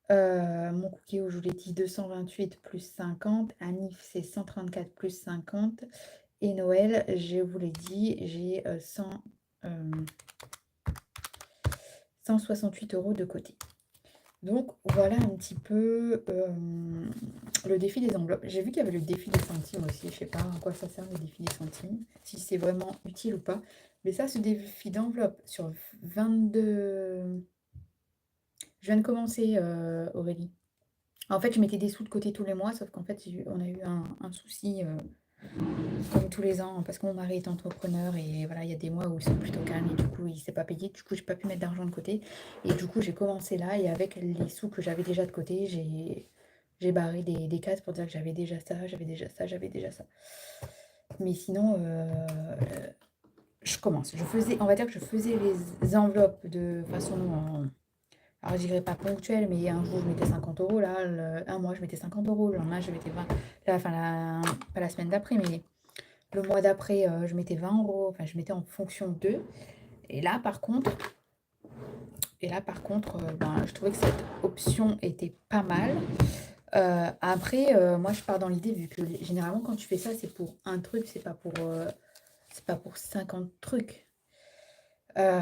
Mon Cookéo, je vous l'ai dit, 228 plus 50. Anniv, c'est 134 plus 50. Et Noël, je vous l'ai dit, j'ai 168 € de côté. Donc voilà un petit peu le défi des enveloppes. J'ai vu qu'il y avait le défi des centimes aussi. Je sais pas à quoi ça sert le défi des centimes, si c'est vraiment utile ou pas. Mais ça, ce défi d'enveloppe sur 22. Je viens de commencer, Aurélie. En fait, je mettais des sous de côté tous les mois, sauf qu'en fait, on a eu un souci comme tous les ans, parce que mon mari est entrepreneur et voilà, il y a des mois où ils sont plutôt calmes et du coup, il s'est pas payé. Du coup, j'ai pas pu mettre d'argent de côté. Et du coup, j'ai commencé là et avec les sous que j'avais déjà de côté, j'ai barré des cases pour dire que j'avais déjà ça, j'avais déjà ça, j'avais déjà ça. Mais sinon, je commence. On va dire que je faisais les enveloppes de façon, alors je dirais pas ponctuelle, mais un jour je mettais 50 €, là, un mois je mettais 50 €, le lendemain je mettais 20, pas la semaine d'après, mais le mois d'après, je mettais 20 €, enfin je mettais en fonction d'eux. Et là par contre, ben, je trouvais que cette option était pas mal. Après, moi je pars dans l'idée, vu que généralement quand tu fais ça, c'est pour un truc, c'est pas pour 50 trucs.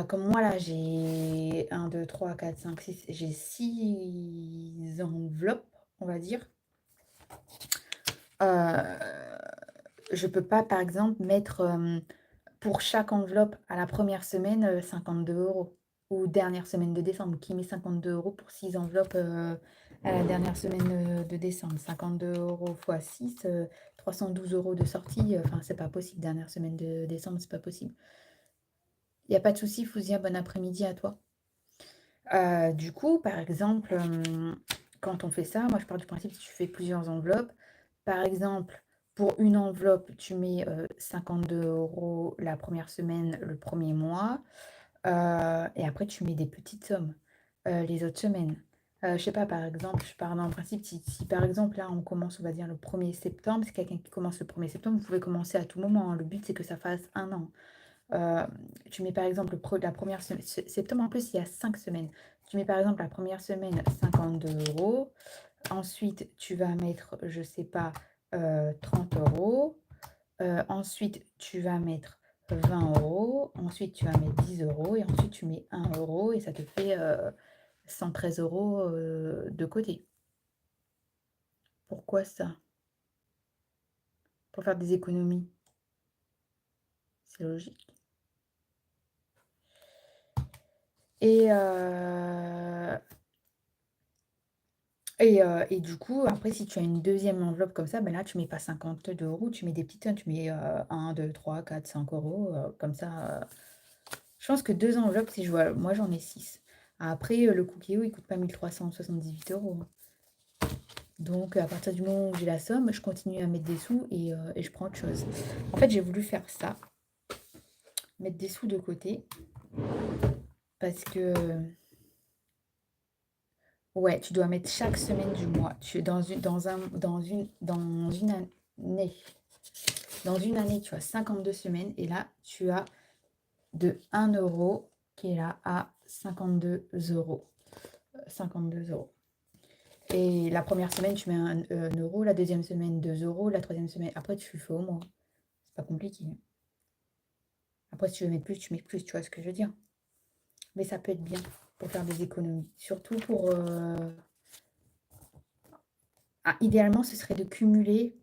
Comme moi là, j'ai 1, 2, 3, 4, 5, 6, j'ai 6 enveloppes, on va dire. Je peux pas, par exemple, mettre pour chaque enveloppe à la première semaine 52 € ou dernière semaine de décembre. Qui met 52 € pour 6 enveloppes à la dernière semaine de décembre. 52 € fois 6, 312 € de sortie. Enfin, c'est pas possible. Dernière semaine de décembre, c'est pas possible. Il n'y a pas de souci, Fouzia, bon après-midi à toi. Du coup, par exemple, quand on fait ça, moi je pars du principe que tu fais plusieurs enveloppes. Par exemple, pour une enveloppe, tu mets 52 € la première semaine, le premier mois. Et après, tu mets des petites sommes les autres semaines. Je sais pas, par exemple, je pars dans le principe, si par exemple, là, on commence, on va dire, le 1er septembre, c'est quelqu'un qui commence le 1er septembre, vous pouvez commencer à tout moment, hein. Le but, c'est que ça fasse un an. Tu mets par exemple la première semaine, septembre en plus il y a 5 semaines. Tu mets par exemple la première semaine 52 €. Ensuite, tu vas mettre, je sais pas, 30 €. Ensuite, tu vas mettre 20 €. Ensuite, tu vas mettre 10 € et ensuite tu mets 1 € et ça te fait 113 € de côté. Pourquoi ça? Pour faire des économies. C'est logique. Et, et du coup, après, si tu as une deuxième enveloppe comme ça, ben là, tu mets pas 52 €, tu mets des petites sommes, tu mets 1, 2, 3, 4, 5 € comme ça. Je pense que deux enveloppes, c'est jouable. Moi, j'en ai 6. Après, le Cookéo, il coûte pas 1378 €. Donc, à partir du moment où j'ai la somme, je continue à mettre des sous et je prends autre chose. En fait, j'ai voulu faire ça, mettre des sous de côté, parce que, ouais, tu dois mettre chaque semaine du mois. Dans une année. Dans une année, tu as 52 semaines et là, tu as de 1 € qui est là à 52 €. 52 €. Et la première semaine, tu mets 1 €, la deuxième semaine, 2 €, la troisième semaine. Après, tu fais au mois. C'est pas compliqué. Après, si tu veux mettre plus, tu mets plus, tu vois ce que je veux dire. Mais ça peut être bien pour faire des économies. Surtout pour. Idéalement, ce serait de cumuler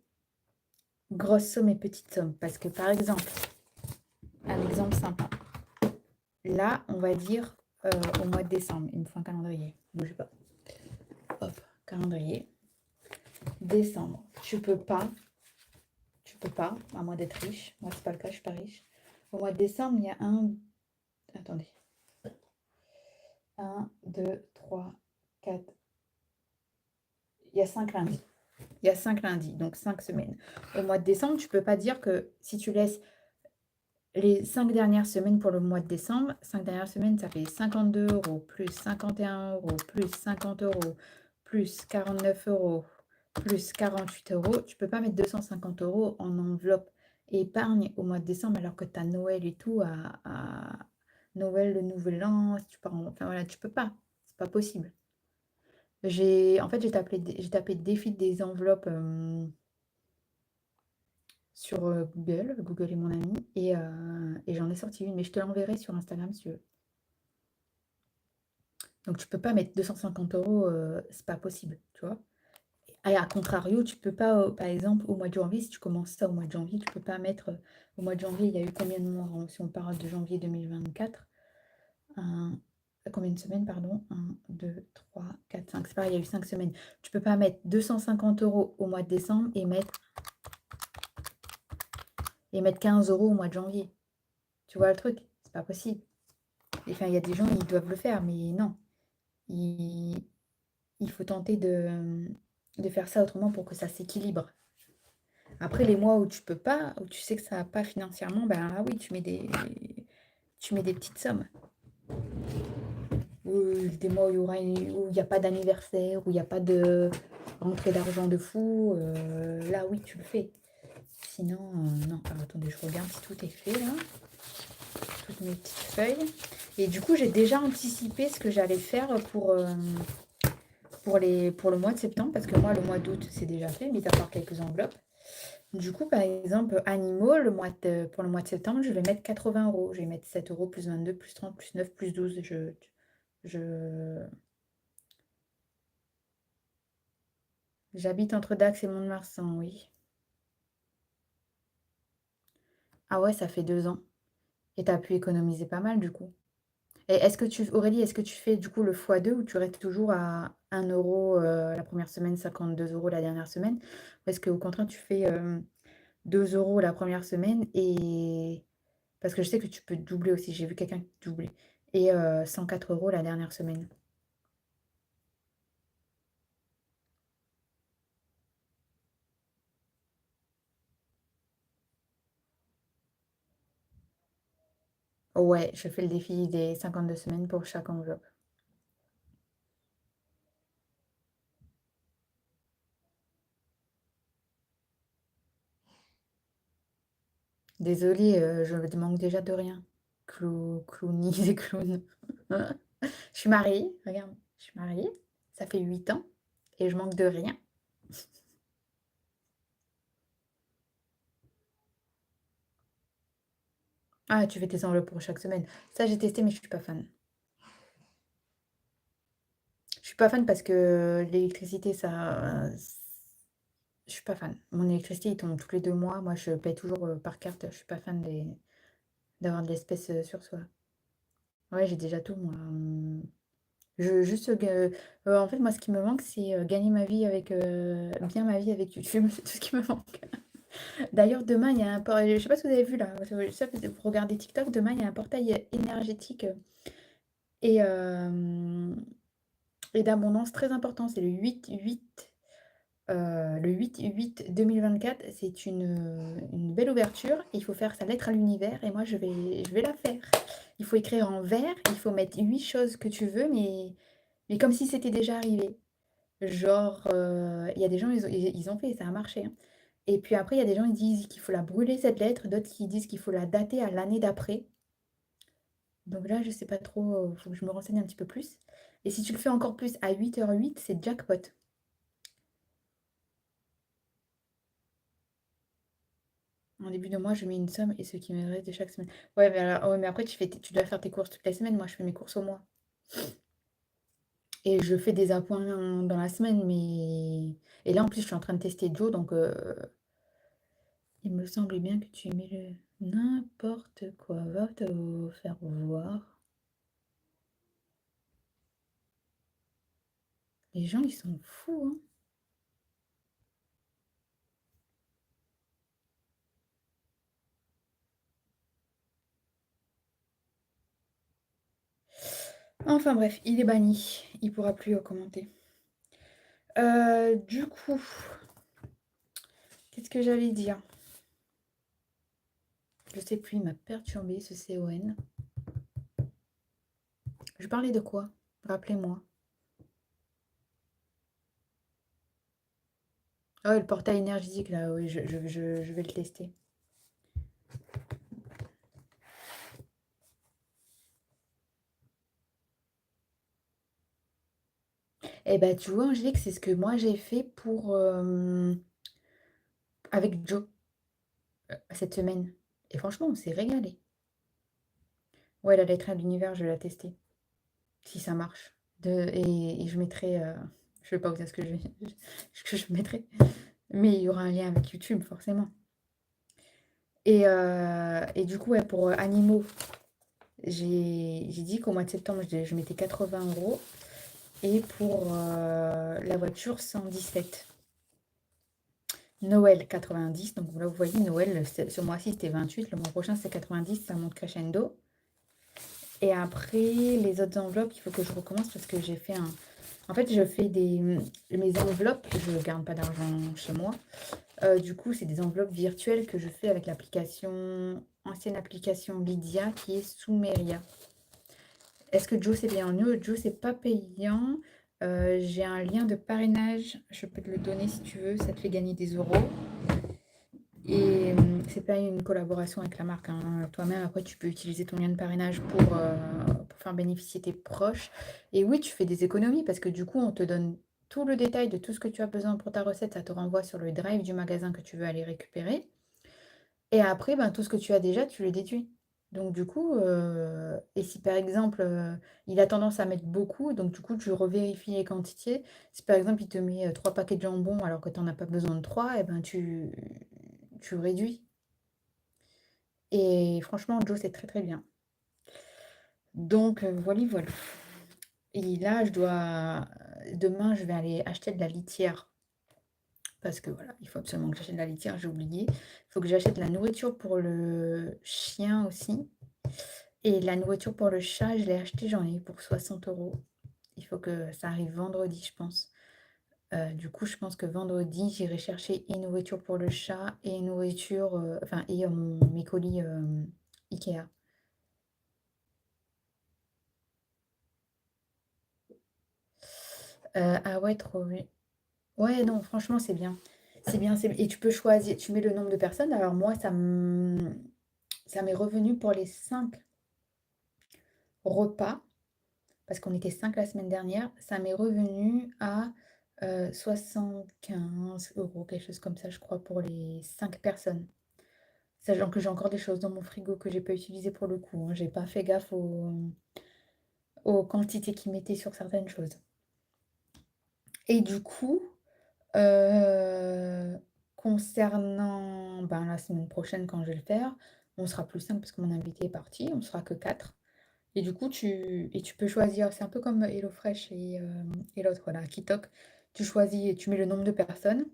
grosse somme et petite somme. Parce que par exemple, un exemple sympa. Là, on va dire au mois de décembre. Il me faut un calendrier. Bougez pas. Hop, calendrier. Décembre. Tu peux pas, à moins d'être riche. Moi, c'est pas le cas, je suis pas riche. Au mois de décembre, il y a un. Attendez. 1, 2, 3, 4. Il y a 5 lundis. Il y a 5 lundis, donc 5 semaines. Au mois de décembre, tu peux pas dire que si tu laisses les 5 dernières semaines pour le mois de décembre, 5 dernières semaines, ça fait 52 € plus 51 € plus 50 € plus 49 € plus 48 €. Tu peux pas mettre 250 € en enveloppe épargne au mois de décembre alors que tu as Noël et tout à Noël, le Nouvel An, si tu pars enfin voilà, tu peux pas. C'est pas possible. En fait, j'ai tapé défi des enveloppes sur Google. Google est mon ami. Et j'en ai sorti une, mais je te l'enverrai sur Instagram si tu veux. Donc, tu peux pas mettre 250 €, c'est pas possible, tu vois. Et à contrario, tu peux pas, par exemple, au mois de janvier, si tu commences ça au mois de janvier, tu peux pas mettre. Au mois de janvier, il y a eu combien de mois, si on parle de janvier 2024? Combien de semaines, pardon? 1, 2, 3, 4, 5. C'est pareil, il y a eu 5 semaines. Tu peux pas mettre 250 € au mois de décembre et mettre 15 € au mois de janvier. Tu vois le truc? C'est pas possible. Enfin, il y a des gens, ils doivent le faire, mais non. Il, il faut tenter de faire ça autrement pour que ça s'équilibre. Après, les mois où tu peux pas, où tu sais que ça va pas financièrement, ben là oui, tu mets des petites sommes. Ou des mois où il n'y a pas d'anniversaire, où il n'y a pas de rentrée d'argent de fou, là oui, tu le fais. Sinon, non. Alors, attendez, je regarde si tout est fait là. Toutes mes petites feuilles. Et du coup, j'ai déjà anticipé ce que j'allais faire pour le mois de septembre, parce que moi, le mois d'août, c'est déjà fait, mis à part quelques enveloppes. Du coup, par exemple, animaux, pour le mois de septembre, je vais mettre 80 €. Je vais mettre 7 € plus 22, plus 30, plus 9, plus 12. J'habite entre Dax et Mont-de-Marsan, oui. Ah ouais, ça fait 2 ans. Et t'as pu économiser pas mal, du coup. Et Aurélie, est-ce que tu fais du coup le x2 ou tu restes toujours à 1 € la première semaine, 52 € la dernière semaine? Ou est-ce qu'au contraire, tu fais 2 € la première semaine et parce que je sais que tu peux doubler aussi, j'ai vu quelqu'un qui doublait et 104 € la dernière semaine. Ouais, je fais le défi des 52 semaines pour chaque enveloppe. Désolée, je ne manque déjà de rien. Clownies et clowns. Je suis mariée, regarde, je suis mariée, ça fait 8 ans et je manque de rien. Ah, tu fais tes enveloppes pour chaque semaine. Ça, j'ai testé, mais je suis pas fan. Je suis pas fan parce que l'électricité, ça, je suis pas fan. Mon électricité, il tombe tous les 2 mois. Moi, je paye toujours par carte. Je suis pas fan d'avoir de l'espèce sur soi. Ouais, j'ai déjà tout, moi. Juste, en fait, moi, ce qui me manque, c'est gagner ma vie avec, bien ma vie avec YouTube. C'est tout ce qui me manque. D'ailleurs, demain, il y a un portail. Je sais pas si vous avez vu là. Ça, vous regardez TikTok. Demain, il y a un portail énergétique et, euh, et d'abondance très important. C'est le 8-8. Le 8-8 2024, c'est une belle ouverture. Il faut faire sa lettre à l'univers et moi, je vais la faire. Il faut écrire en vert, il faut mettre 8 choses que tu veux, mais comme si c'était déjà arrivé. Genre, il y a des gens, ils ont fait, ça a marché, hein. Et puis après, il y a des gens, ils disent qu'il faut la brûler, cette lettre, d'autres qui disent qu'il faut la dater à l'année d'après. Donc là, je sais pas trop, faut que je me renseigne un petit peu plus. Et si tu le fais encore plus à 8h08, c'est jackpot. En début de mois, je mets une somme et ce qui me reste de chaque semaine. Ouais, ouais, mais après, tu dois faire tes courses toutes les semaines. Moi, je fais mes courses au mois. Et je fais des appoints dans la semaine, mais... Et là, en plus, je suis en train de tester Joe, donc il me semblait bien que tu mets le... N'importe quoi, va te faire voir. Les gens, ils sont fous, hein. Enfin bref, il est banni. Il pourra plus commenter. Du coup, qu'est-ce que j'allais dire? Je sais plus, il m'a perturbé ce CON. Je parlais de quoi? Rappelez-moi. Ah ouais, le portail énergétique, là, oui, je vais le tester. Eh ben, tu vois, Angélique, c'est ce que moi j'ai fait pour avec Joe cette semaine. Et franchement, on s'est régalé. Ouais, la lettre à l'univers, je vais la tester. Si ça marche. Et je mettrai. Je vais pas vous dire ce que ce que je mettrai. Mais il y aura un lien avec YouTube, forcément. Et du coup, ouais, pour animaux, j'ai dit qu'au mois de septembre, je mettais 80 €. Et pour la voiture, 117. Noël 90, donc là vous voyez Noël, ce mois-ci c'était 28, le mois prochain c'est 90, ça monte crescendo. Et après les autres enveloppes, il faut que je recommence parce que j'ai fait un... En fait je fais mes enveloppes, je ne garde pas d'argent chez moi. Du coup c'est des enveloppes virtuelles que je fais avec l'application, ancienne application Lydia qui est sous Meria. Est-ce que Joe c'est payant? Non, Joe c'est pas payant. J'ai un lien de parrainage, je peux te le donner si tu veux, ça te fait gagner des euros. Et c'est pas une collaboration avec la marque, hein. Toi-même, après, tu peux utiliser ton lien de parrainage pour faire bénéficier tes proches. Et oui, tu fais des économies parce que du coup, on te donne tout le détail de tout ce que tu as besoin pour ta recette. Ça te renvoie sur le drive du magasin que tu veux aller récupérer. Et après, ben, tout ce que tu as déjà, tu le déduis. Donc du coup, et si par exemple, il a tendance à mettre beaucoup, donc du coup, tu revérifies les quantités. Si par exemple, il te met 3 paquets de jambon alors que tu n'en as pas besoin de 3, et ben tu réduis. Et franchement, Joe, c'est très très bien. Donc, voilà, voilà. Et là, demain, je vais aller acheter de la litière parce que voilà, il faut absolument que j'achète de la litière, j'ai oublié. Il faut que j'achète de la nourriture pour le chien aussi et la nourriture pour le chat, je l'ai acheté, j'en ai eu pour 60 €. Il faut que ça arrive vendredi, je pense. Du coup, je pense que vendredi, j'irai chercher et nourriture pour le chat et nourriture, enfin et mes colis, IKEA. Ah ouais, trop bien. Ouais, non, franchement, c'est bien. C'est bien, et tu peux choisir, tu mets le nombre de personnes. Alors moi, ça m'est revenu pour les 5 repas, parce qu'on était 5 la semaine dernière, ça m'est revenu à 75 €, quelque chose comme ça, je crois, pour les 5 personnes. Sachant que j'ai encore des choses dans mon frigo que j'ai pas utilisées pour le coup, hein. J'ai pas fait gaffe aux quantités qu'ils mettaient sur certaines choses. Et du coup, Heu, concernant, ben, la semaine prochaine quand je vais le faire, on sera plus 5 parce que mon invité est parti, on sera que 4. Et du coup tu peux choisir, c'est un peu comme HelloFresh et l'autre là, Kitok. Tu choisis et tu mets le nombre de personnes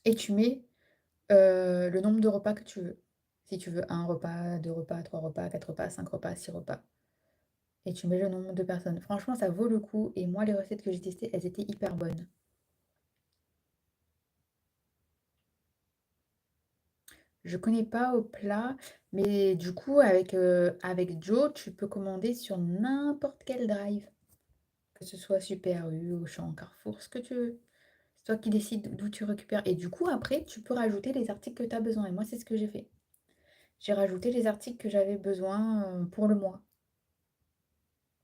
et tu mets, le nombre de repas que tu veux. Si tu veux un repas, 2 repas, 3 repas, 4 repas, 5 repas, 6 repas et tu mets le nombre de personnes. Franchement, ça vaut le coup et moi les recettes que j'ai testées, elles étaient hyper bonnes. Je connais pas au plat, mais du coup, avec Joe, tu peux commander sur n'importe quel drive, que ce soit Super U, Auchan, Carrefour, ce que tu veux. C'est toi qui décides d'où tu récupères. Et du coup, après, tu peux rajouter les articles que tu as besoin. Et moi, c'est ce que j'ai fait. J'ai rajouté les articles que j'avais besoin pour le mois.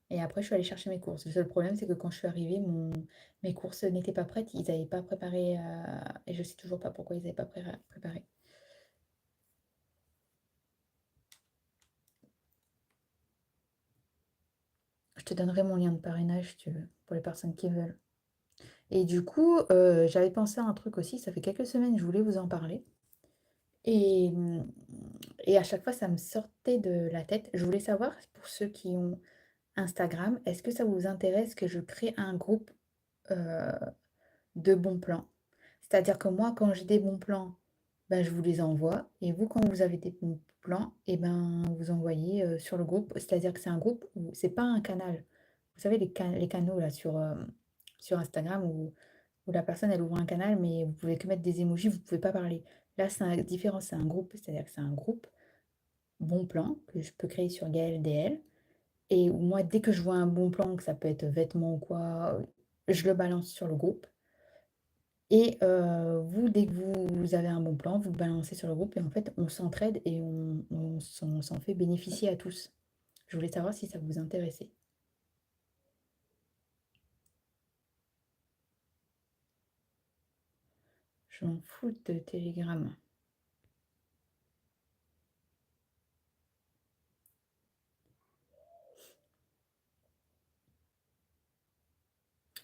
Et après, je suis allée chercher mes courses. Le seul problème, c'est que quand je suis arrivée, mes courses n'étaient pas prêtes. Ils n'avaient pas préparé. Et je sais toujours pas pourquoi ils n'avaient pas préparé. Je te donnerai mon lien de parrainage si tu veux, pour les personnes qui veulent. Et du coup, j'avais pensé à un truc aussi, ça fait quelques semaines, je voulais vous en parler. Et, et à chaque fois, ça me sortait de la tête. Je voulais savoir, pour ceux qui ont Instagram, est-ce que ça vous intéresse que je crée un groupe euh, de bons plans? C'est-à-dire que moi, quand j'ai des bons plans, ben, je vous les envoie. Et vous, quand vous avez des bons plans, et ben, vous envoyez sur le groupe. C'est-à-dire que c'est un groupe où c'est pas un canal. Vous savez, les canaux là sur Instagram où la personne, elle ouvre un canal, mais vous pouvez que mettre des emojis, vous pouvez pas parler. Là, différent, c'est un groupe, c'est-à-dire que c'est un groupe bon plan que je peux créer sur Gaël DL. Et où moi, dès que je vois un bon plan, que ça peut être vêtements ou quoi, je le balance sur le groupe. Et vous, dès que vous avez un bon plan, vous le balancez sur le groupe et en fait, on s'entraide et on s'en fait bénéficier à tous. Je voulais savoir si ça vous intéressait. Je m'en fous de Telegram.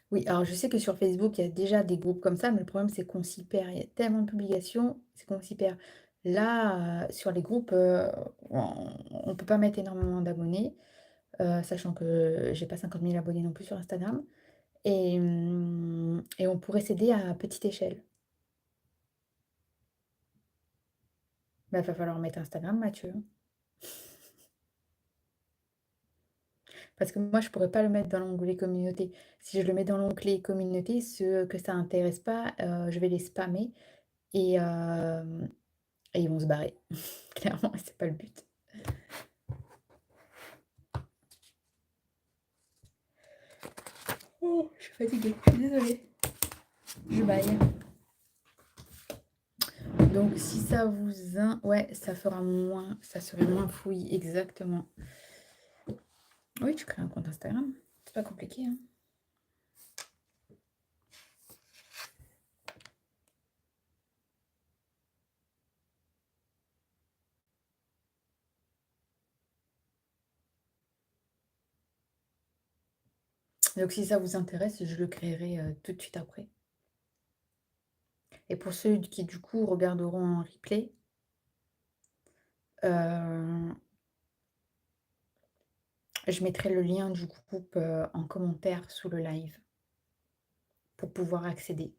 Oui, alors je sais que sur Facebook, il y a déjà des groupes comme ça, mais le problème, c'est qu'on s'y perd. Il y a tellement de publications, c'est qu'on s'y perd. Là, sur les groupes, on ne peut pas mettre énormément d'abonnés, sachant que j'ai pas 50 000 abonnés non plus sur Instagram. Et on pourrait s'aider à petite échelle. Il va falloir mettre Instagram, Mathieu. Parce que moi, je pourrais pas le mettre dans l'onglet communauté. Si je le mets dans l'onglet communauté, ceux que ça intéresse pas, je vais les spammer et, et ils vont se barrer. Clairement, c'est pas le but. Oh, je suis fatiguée, je suis désolée. Je baille. Donc, si ça vous... Ouais, ça fera moins... Ça serait moins fouillis, exactement. Oui, tu crées un compte Instagram. C'est pas compliqué, hein. Donc, si ça vous intéresse, je le créerai tout de suite après. Et pour ceux qui, du coup, regarderont en replay, euh, Je mettrai le lien du groupe, en commentaire sous le live pour pouvoir accéder.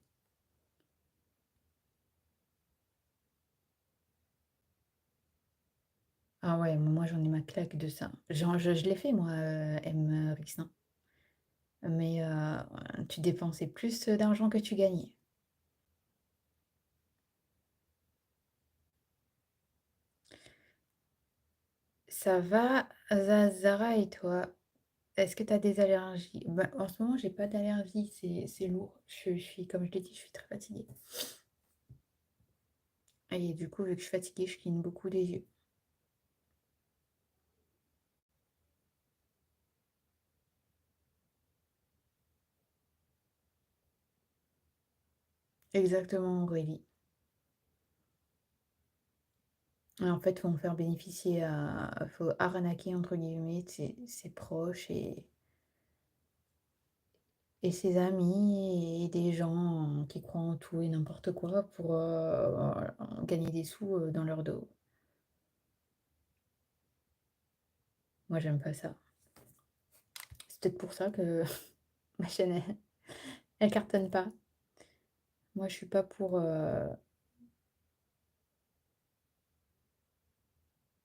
Ah ouais, moi j'en ai ma claque de ça. Genre je l'ai fait moi, MRX, hein. Mais tu dépensais plus d'argent que tu gagnais. Ça va, Zara et toi? Est-ce que tu as des allergies? Bah, en ce moment, j'ai pas d'allergie, c'est lourd. Je suis, comme je l'ai dit, je suis très fatiguée. Et du coup, vu que je suis fatiguée, je cligne beaucoup les yeux. Exactement, Aurélie. Et en fait, faut me faire bénéficier faut arnaquer entre guillemets ses proches et ses amis et des gens qui croient en tout et n'importe quoi pour gagner des sous dans leur dos. Moi, j'aime pas ça. C'est peut-être pour ça que ma chaîne, elle cartonne pas. Moi, je suis pas pour.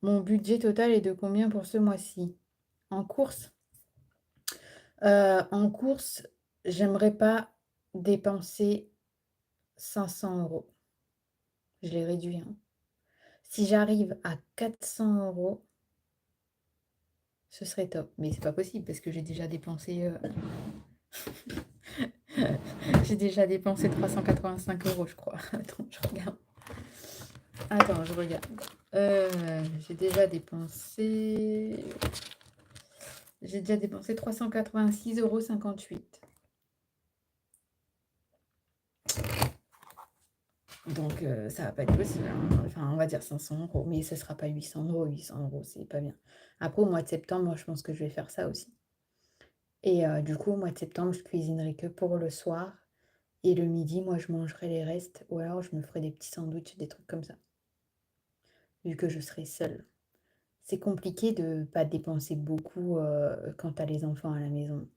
Mon budget total est de combien pour ce mois-ci? En course? En course, j'aimerais pas dépenser 500 €. Je l'ai réduit, hein. Si j'arrive à 400 €, ce serait top. Mais c'est pas possible parce que j'ai déjà dépensé. J'ai déjà dépensé 385 €, je crois. Attends, je regarde. Attends, je regarde. J'ai déjà dépensé. J'ai déjà dépensé 386,58 €. Donc, ça va pas être possible, hein. Enfin, on va dire 500 €, mais ce sera pas 800 €. 800 €, c'est pas bien. Après, au mois de septembre, moi, je pense que je vais faire ça aussi. Et du coup, au mois de septembre, je cuisinerai que pour le soir. Et le midi, moi, je mangerai les restes. Ou alors, je me ferai des petits sandwichs, des trucs comme ça. Vu que je serai seule. C'est compliqué de pas dépenser beaucoup quand t'as les enfants à la maison.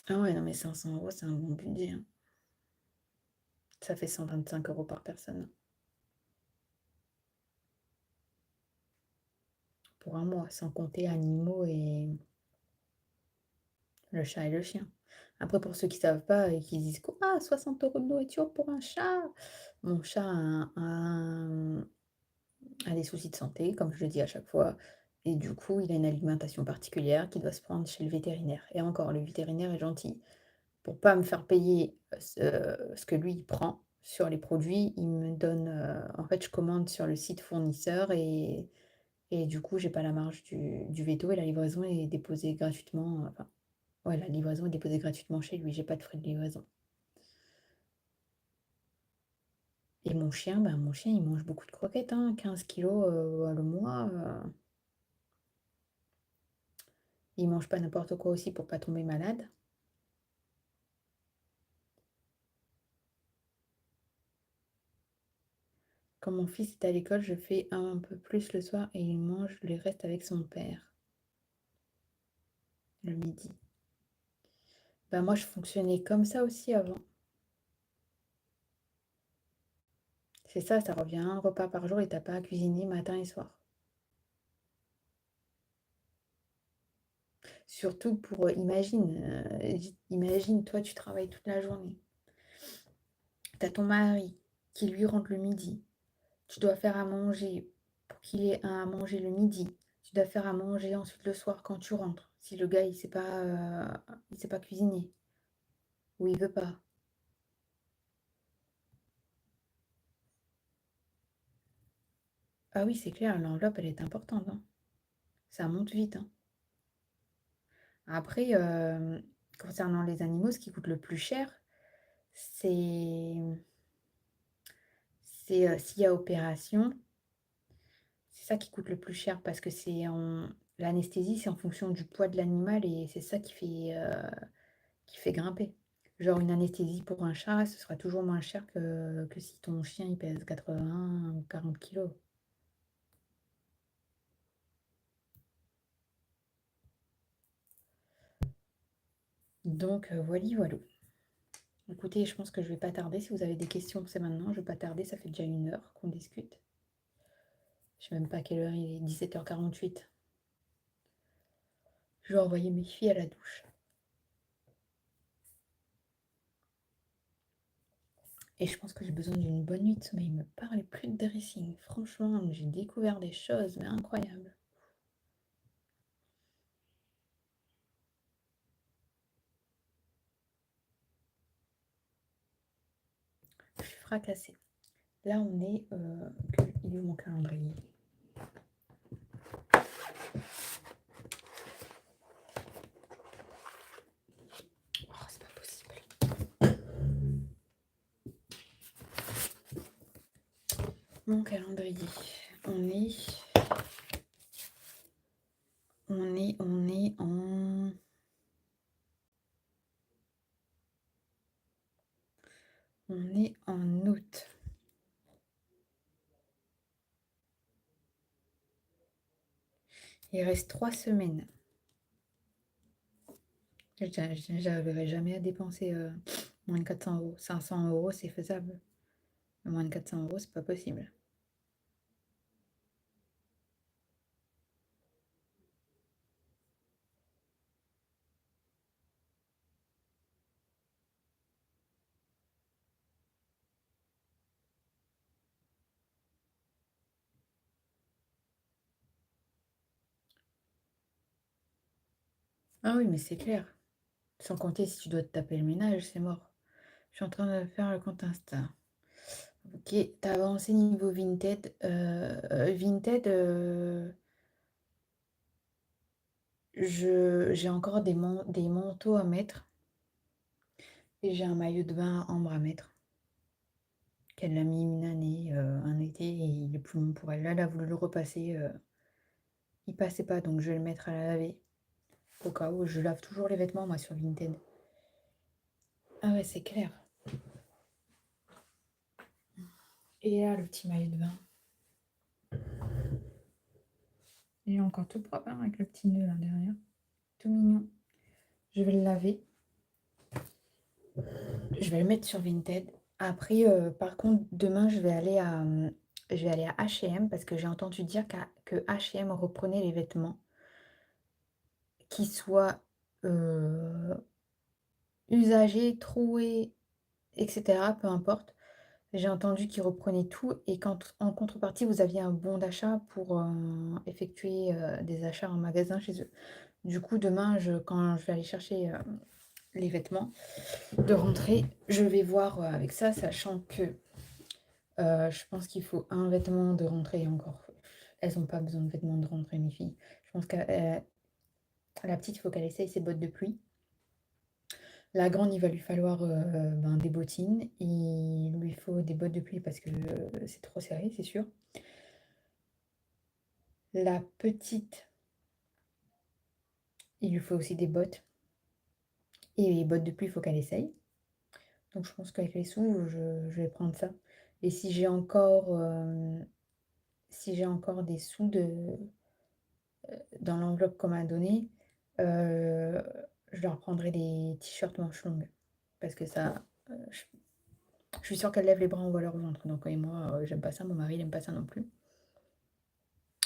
Ah ouais, non, mais 500 €, c'est un bon budget, hein. Ça fait 125 € par personne pour un mois, sans compter animaux et le chat et le chien. Après, pour ceux qui savent pas et qui disent quoi, ah, 60 € de nourriture pour un chat. Mon chat a des soucis de santé, comme je le dis à chaque fois. Et du coup, il a une alimentation particulière qui doit se prendre chez le vétérinaire. Et encore, le vétérinaire est gentil. Pour pas me faire payer ce que lui il prend sur les produits, il me donne. En fait, je commande sur le site fournisseur et du coup, j'ai pas la marge du veto et la livraison est déposée gratuitement. Enfin, ouais, la livraison est déposée gratuitement chez lui. J'ai pas de frais de livraison. Et mon chien, il mange beaucoup de croquettes, hein, 15 kilos le mois. Il mange pas n'importe quoi aussi pour pas tomber malade. Quand mon fils est à l'école, je fais un peu plus le soir et il mange les restes avec son père le midi. Bah moi, je fonctionnais comme ça aussi avant. C'est ça, ça revient à un repas par jour et t'as pas à cuisiner matin et soir. Surtout pour, imagine, toi, tu travailles toute la journée. T'as ton mari qui lui rentre le midi. Tu dois faire à manger pour qu'il ait à manger le midi. Tu dois faire à manger ensuite le soir quand tu rentres. Si le gars, il sait pas cuisiner ou il veut pas. Ah oui, c'est clair, l'enveloppe, elle est importante, hein. Ça monte vite, hein. Après, concernant les animaux, ce qui coûte le plus cher, c'est s'il y a opération, c'est ça qui coûte le plus cher parce que l'anesthésie, c'est en fonction du poids de l'animal et c'est ça qui fait. qui fait grimper. Genre une anesthésie pour un chat, ce sera toujours moins cher que si ton chien il pèse 80 ou 40 kilos. Donc voilà, voilà. Écoutez, je pense que je vais pas tarder. Si vous avez des questions, c'est maintenant. Je vais pas tarder, ça fait déjà 1 heure qu'on discute. Je sais même pas à quelle heure il est, 17h48. Je vais envoyer mes filles à la douche. Et je pense que j'ai besoin d'une bonne nuit de sommeil. Ne me parlez plus de dressing. Franchement, j'ai découvert des choses, mais incroyables. Je suis fracassée. Là, on est... il est où mon calendrier? Oh, c'est pas possible. Mon calendrier. On est en... On est en août. Il reste 3 semaines. J'arriverai jamais à dépenser moins de 400 euros. 500 euros, c'est faisable. Mais moins de 400 euros, c'est pas possible. Ah oui, mais c'est clair. Sans compter si tu dois te taper le ménage, c'est mort. Je suis en train de faire le compte Insta. Ok, t'as avancé niveau Vinted. Vinted, j'ai encore des manteaux à mettre. Et j'ai un maillot de bain ambre à mettre. Qu'elle a mis une année, un été, et il est plus long pour elle. Là, elle a voulu le repasser. Il passait pas, donc je vais le mettre à la laver. Au cas où, je lave toujours les vêtements, moi, sur Vinted. Ah ouais, c'est clair. Et là, le petit maillot de bain. Il est encore tout propre, hein, avec le petit nœud là derrière. Tout mignon. Je vais le laver. Je vais le mettre sur Vinted. Après, par contre, demain, je vais aller à H&M parce que j'ai entendu dire que H&M reprenait les vêtements qui soient usagés, troués, etc. Peu importe. J'ai entendu qu'ils reprenaient tout et quand en contrepartie, vous aviez un bon d'achat pour effectuer des achats en magasin chez eux. Du coup, demain, quand je vais aller chercher les vêtements de rentrée, je vais voir avec ça, sachant que je pense qu'il faut un vêtement de rentrée encore. Elles n'ont pas besoin de vêtements de rentrée, mes filles. Je pense qu'à la petite, il faut qu'elle essaye ses bottes de pluie. La grande, il va lui falloir des bottines. Il lui faut des bottes de pluie parce que c'est trop serré, c'est sûr. La petite, il lui faut aussi des bottes. Et les bottes de pluie, il faut qu'elle essaye. Donc je pense qu'avec les sous, je vais prendre ça. Et si j'ai encore des sous dans l'enveloppe qu'on m'a donnée, euh, je leur prendrai des t-shirts manches longues. Parce que ça, je suis sûre qu'elles lèvent les bras, on voit leur ventre. Donc, et moi, j'aime pas ça. Mon mari, il aime pas ça non plus.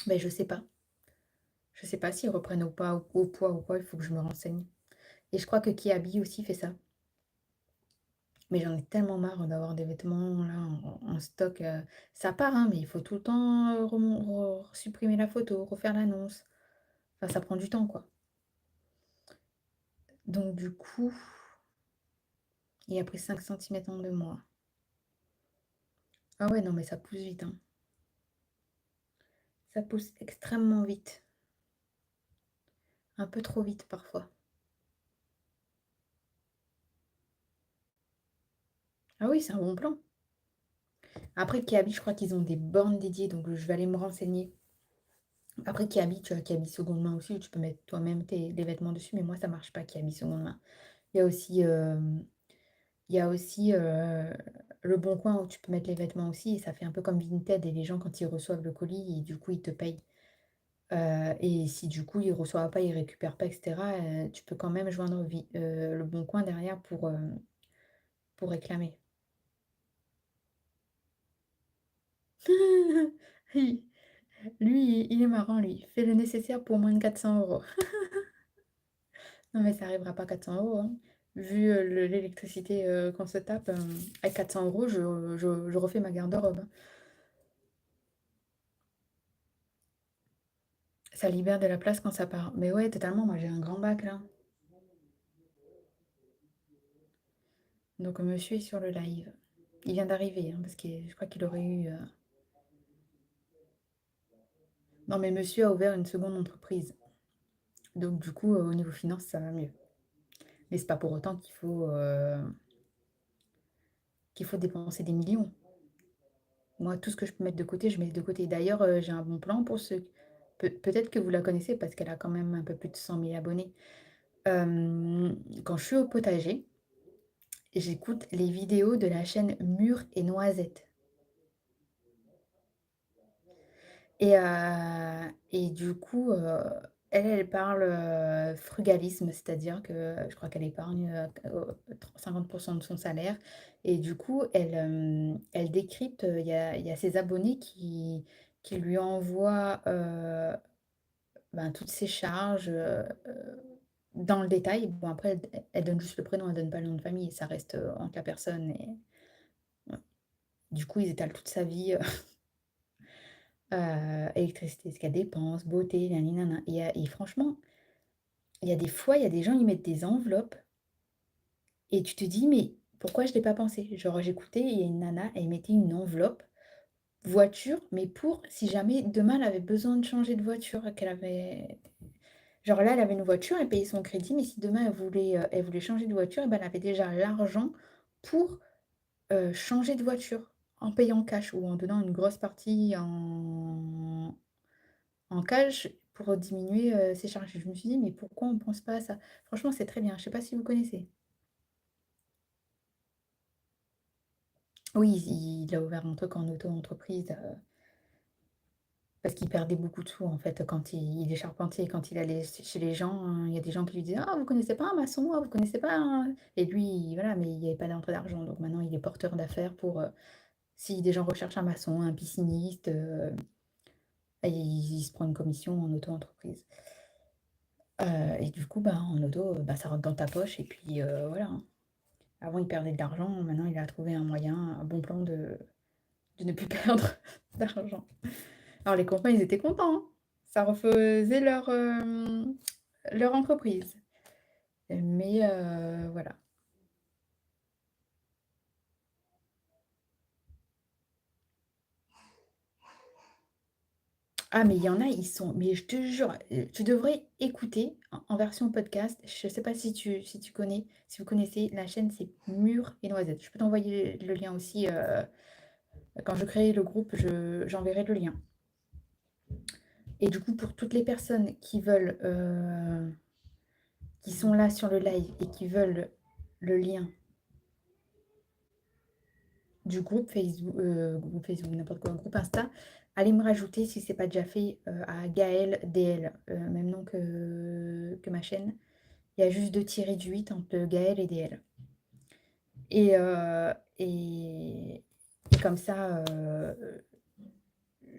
Mais je sais pas. Je sais pas s'ils reprennent au poids ou quoi. Il faut que je me renseigne. Et je crois que Kiabi aussi fait ça. Mais j'en ai tellement marre d'avoir des vêtements là en stock. Ça part, hein, mais il faut tout le temps supprimer la photo, refaire l'annonce. Enfin, ça prend du temps, quoi. Donc, du coup, il a pris 5 cm en 2 mois. Ah ouais, non, mais ça pousse vite, hein. Ça pousse extrêmement vite. Un peu trop vite parfois. Ah oui, c'est un bon plan. Après, Kiabi, je crois qu'ils ont des bornes dédiées, donc je vais aller me renseigner. Après, Kiabi, tu as Kiabi seconde main aussi, où tu peux mettre toi-même les vêtements dessus, mais moi, ça marche pas, Kiabi seconde main. Il y a aussi, il y a aussi, Le Bon Coin où tu peux mettre les vêtements aussi et ça fait un peu comme Vinted et les gens quand ils reçoivent le colis et du coup ils te payent. Et si du coup ils reçoivent pas, ils récupèrent pas et cetera, tu peux quand même joindre Le Bon Coin derrière pour réclamer. Lui il est marrant lui, il fait le nécessaire pour moins de 400 €. Non mais ça arrivera pas à 400 € hein. Vu, l'électricité, qu'on se tape, avec 400 € je refais ma garde-robe, hein. Ça libère de la place quand ça part. Mais ouais, totalement, moi j'ai un grand bac là. Donc monsieur est sur le live. Il vient d'arriver, hein, parce que je crois qu'il aurait eu, non mais monsieur a ouvert une seconde entreprise. Donc du coup, au niveau finance, ça va mieux. Mais c'est pas pour autant qu'il faut dépenser des millions. Moi, tout ce que je peux mettre de côté, je mets de côté. D'ailleurs, j'ai un bon plan pour ceux peut-être que vous la connaissez parce qu'elle a quand même un peu plus de 100 000 abonnés. Quand je suis au potager, j'écoute les vidéos de la chaîne Mûre et Noisettes. Et du coup, elle parle, frugalisme, c'est-à-dire que je crois qu'elle épargne, 50 de son salaire et du coup, elle décrypte, il y a ses abonnés qui lui envoient, ben, toutes ses charges, dans le détail. Bon après, elle donne juste le prénom, elle donne pas le nom de famille, ça reste, entre la personne et ouais. Du coup, ils étalent toute sa vie, électricité, ce qu'elle dépense, beauté, nani nana et franchement, il y a des fois, il y a des gens, ils mettent des enveloppes et tu te dis: «Mais pourquoi je l'ai pas pensé?» Genre j'écoutais, il y a une nana, elle mettait une enveloppe voiture, mais pour si jamais demain elle avait besoin de changer de voiture, qu'elle avait genre là, elle avait une voiture, elle payait son crédit, mais si demain elle voulait changer de voiture et ben, elle avait déjà l'argent pour, changer de voiture en payant cash ou en donnant une grosse partie en cash pour diminuer, ses charges. Je me suis dit: «Mais pourquoi on ne pense pas à ça?» Franchement, c'est très bien. Je sais pas si vous connaissez? Oui, il a ouvert un truc en auto-entreprise, parce qu'il perdait beaucoup de sous, en fait, quand il est charpentier. Quand il allait chez les gens, il y a des gens qui lui disaient: «Ah, vous connaissez pas un maçon? Ah, vous connaissez pas un» et lui, voilà, mais il y avait pas d'entrée d'argent. Donc maintenant, il est porteur d'affaires pour, si des gens recherchent un maçon, un pisciniste, et il se prend une commission en auto-entreprise. Et du coup, bah, en auto, bah, ça rentre dans ta poche et puis, voilà, hein. Avant, il perdait de l'argent, maintenant il a trouvé un moyen, un bon plan de ne plus perdre d'argent. Alors les copains, ils étaient contents, hein. Ça refaisait leur entreprise. Mais, voilà. Ah mais il y en a, ils sont mais je te jure, tu devrais écouter en version podcast. Je sais pas si tu connais, si vous connaissez, la chaîne c'est Mûre et Noisettes. Je peux t'envoyer le lien aussi, quand je crée le groupe, j'enverrai le lien. Et du coup, pour toutes les personnes qui sont là sur le live et qui veulent le lien du groupe Facebook, n'importe quoi, groupe Insta, allez me rajouter si c'est pas déjà fait, à Gaëlle DL, même nom que ma chaîne. Il y a juste 2 tirés du 8 entre Gaëlle et DL. Et, et comme ça,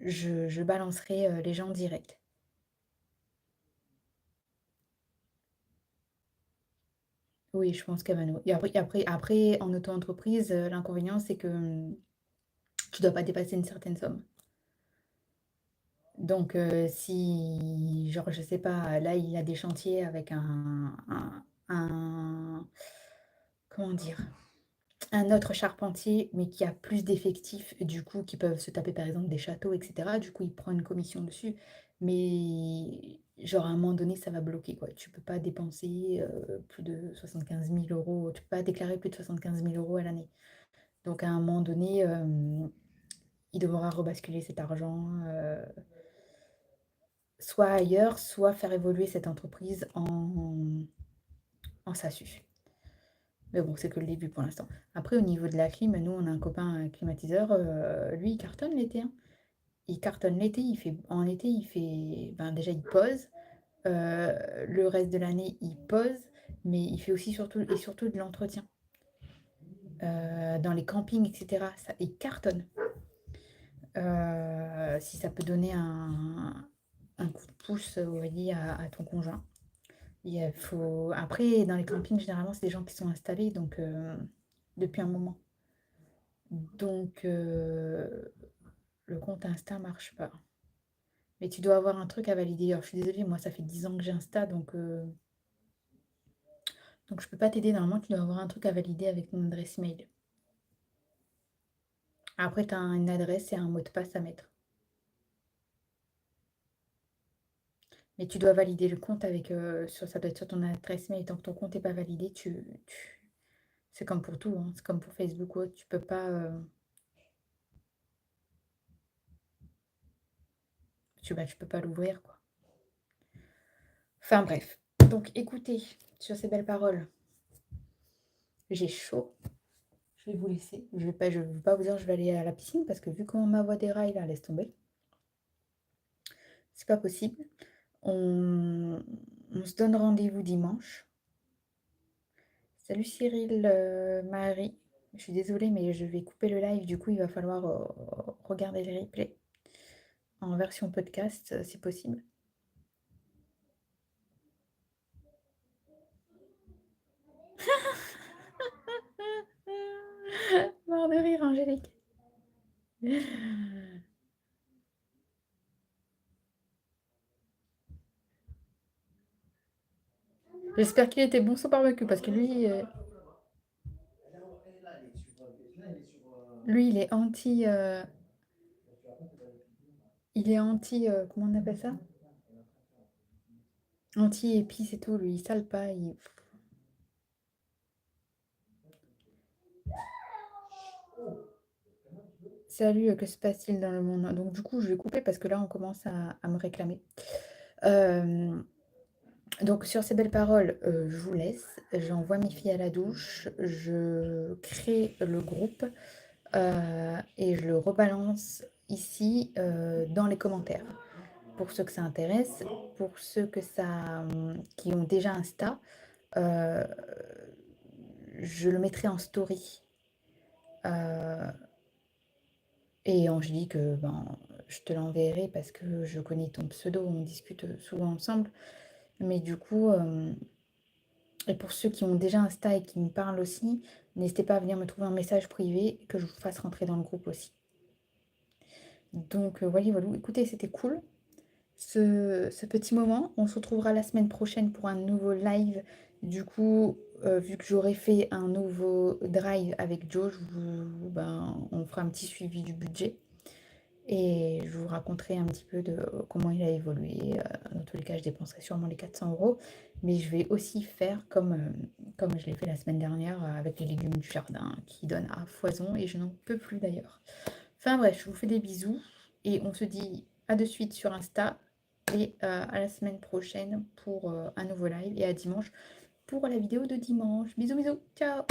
je balancerai les gens direct. Oui, je pense qu'elle va nous. Et après, en auto-entreprise, l'inconvénient, c'est que tu dois pas dépasser une certaine somme. Donc, si, genre, je sais pas, là, il a des chantiers avec comment dire? Un autre charpentier, mais qui a plus d'effectifs, et du coup, qui peuvent se taper, par exemple, des châteaux, et cetera. Du coup, il prend une commission dessus. Mais, genre, à un moment donné, ça va bloquer, quoi. Tu peux pas dépenser, plus de 75 000 €. Tu peux pas déclarer plus de 75 000 € à l'année. Donc, à un moment donné, il devra rebasculer cet argent, soit ailleurs, soit faire évoluer cette entreprise en SASU. Mais bon, c'est que le début pour l'instant. Après, au niveau de la clim, nous, on a un copain climatiseur. Lui, il cartonne l'été, hein. Il cartonne l'été. En été, il fait... Ben, déjà, il pose. Le reste de l'année, il pose. Mais il fait aussi surtout de l'entretien. Dans les campings, etc. Ça, il cartonne. Si ça peut donner un coup de pouce, on va dire, à ton conjoint. Faut... Après, dans les campings, généralement, c'est des gens qui sont installés donc, depuis un moment. Donc, le compte Insta marche pas. Mais tu dois avoir un truc à valider. Alors, je suis désolée, moi, ça fait 10 ans que j'ai Insta, donc je peux pas t'aider. Normalement, tu dois avoir un truc à valider avec ton adresse mail. Après, tu as une adresse et un mot de passe à mettre. Mais tu dois valider le compte avec, ça doit être sur ton adresse mail. Tant que ton compte n'est pas validé, c'est comme pour tout, hein. C'est comme pour Facebook ou autre. Tu peux pas, tu peux pas l'ouvrir, quoi. Enfin bref. Donc écoutez, sur ces belles paroles, j'ai chaud. Je vais vous laisser. Je vais pas vous dire que je vais aller à la piscine parce que vu comment ma voix déraille là, laisse tomber. C'est pas possible. On, on se donne rendez-vous dimanche. Salut Cyril, Marie. Je suis désolée, mais je vais couper le live. Du coup, il va falloir regarder les replays en version podcast, si possible. Mort de rire, Angélique. J'espère qu'il était bon son barbecue parce que lui, il est anti, comment on appelle ça? Anti-épices et tout, lui, il sale pas. Salut, que se passe-t-il dans le monde? Donc du coup, je vais couper parce que là, on commence à me réclamer. Euh, donc sur ces belles paroles, je vous laisse. J'envoie mes filles à la douche. Je crée le groupe et je le rebalance ici dans les commentaires. Pour ceux que ça intéresse, pour ceux qui ont déjà Insta, euh, je le mettrai en story. Euh, et Angélique, ben, je te l'enverrai parce que je connais ton pseudo, on discute souvent ensemble. Mais du coup, et pour ceux qui ont déjà Insta et qui me parlent aussi, n'hésitez pas à venir me trouver un message privé que je vous fasse rentrer dans le groupe aussi. Donc voilà, voilà. Écoutez, c'était cool ce petit moment. On se retrouvera la semaine prochaine pour un nouveau live. Du coup, vu que j'aurai fait un nouveau drive avec Joe, on fera un petit suivi du budget. Et je vous raconterai un petit peu de comment il a évolué. Dans tous les cas, je dépenserai sûrement les 400 euros. Mais je vais aussi faire comme je l'ai fait la semaine dernière avec les légumes du jardin qui donnent à foison et je n'en peux plus d'ailleurs. Enfin bref, je vous fais des bisous et on se dit à de suite sur Insta et à la semaine prochaine pour un nouveau live et à dimanche pour la vidéo de dimanche. Bisous, bisous, ciao!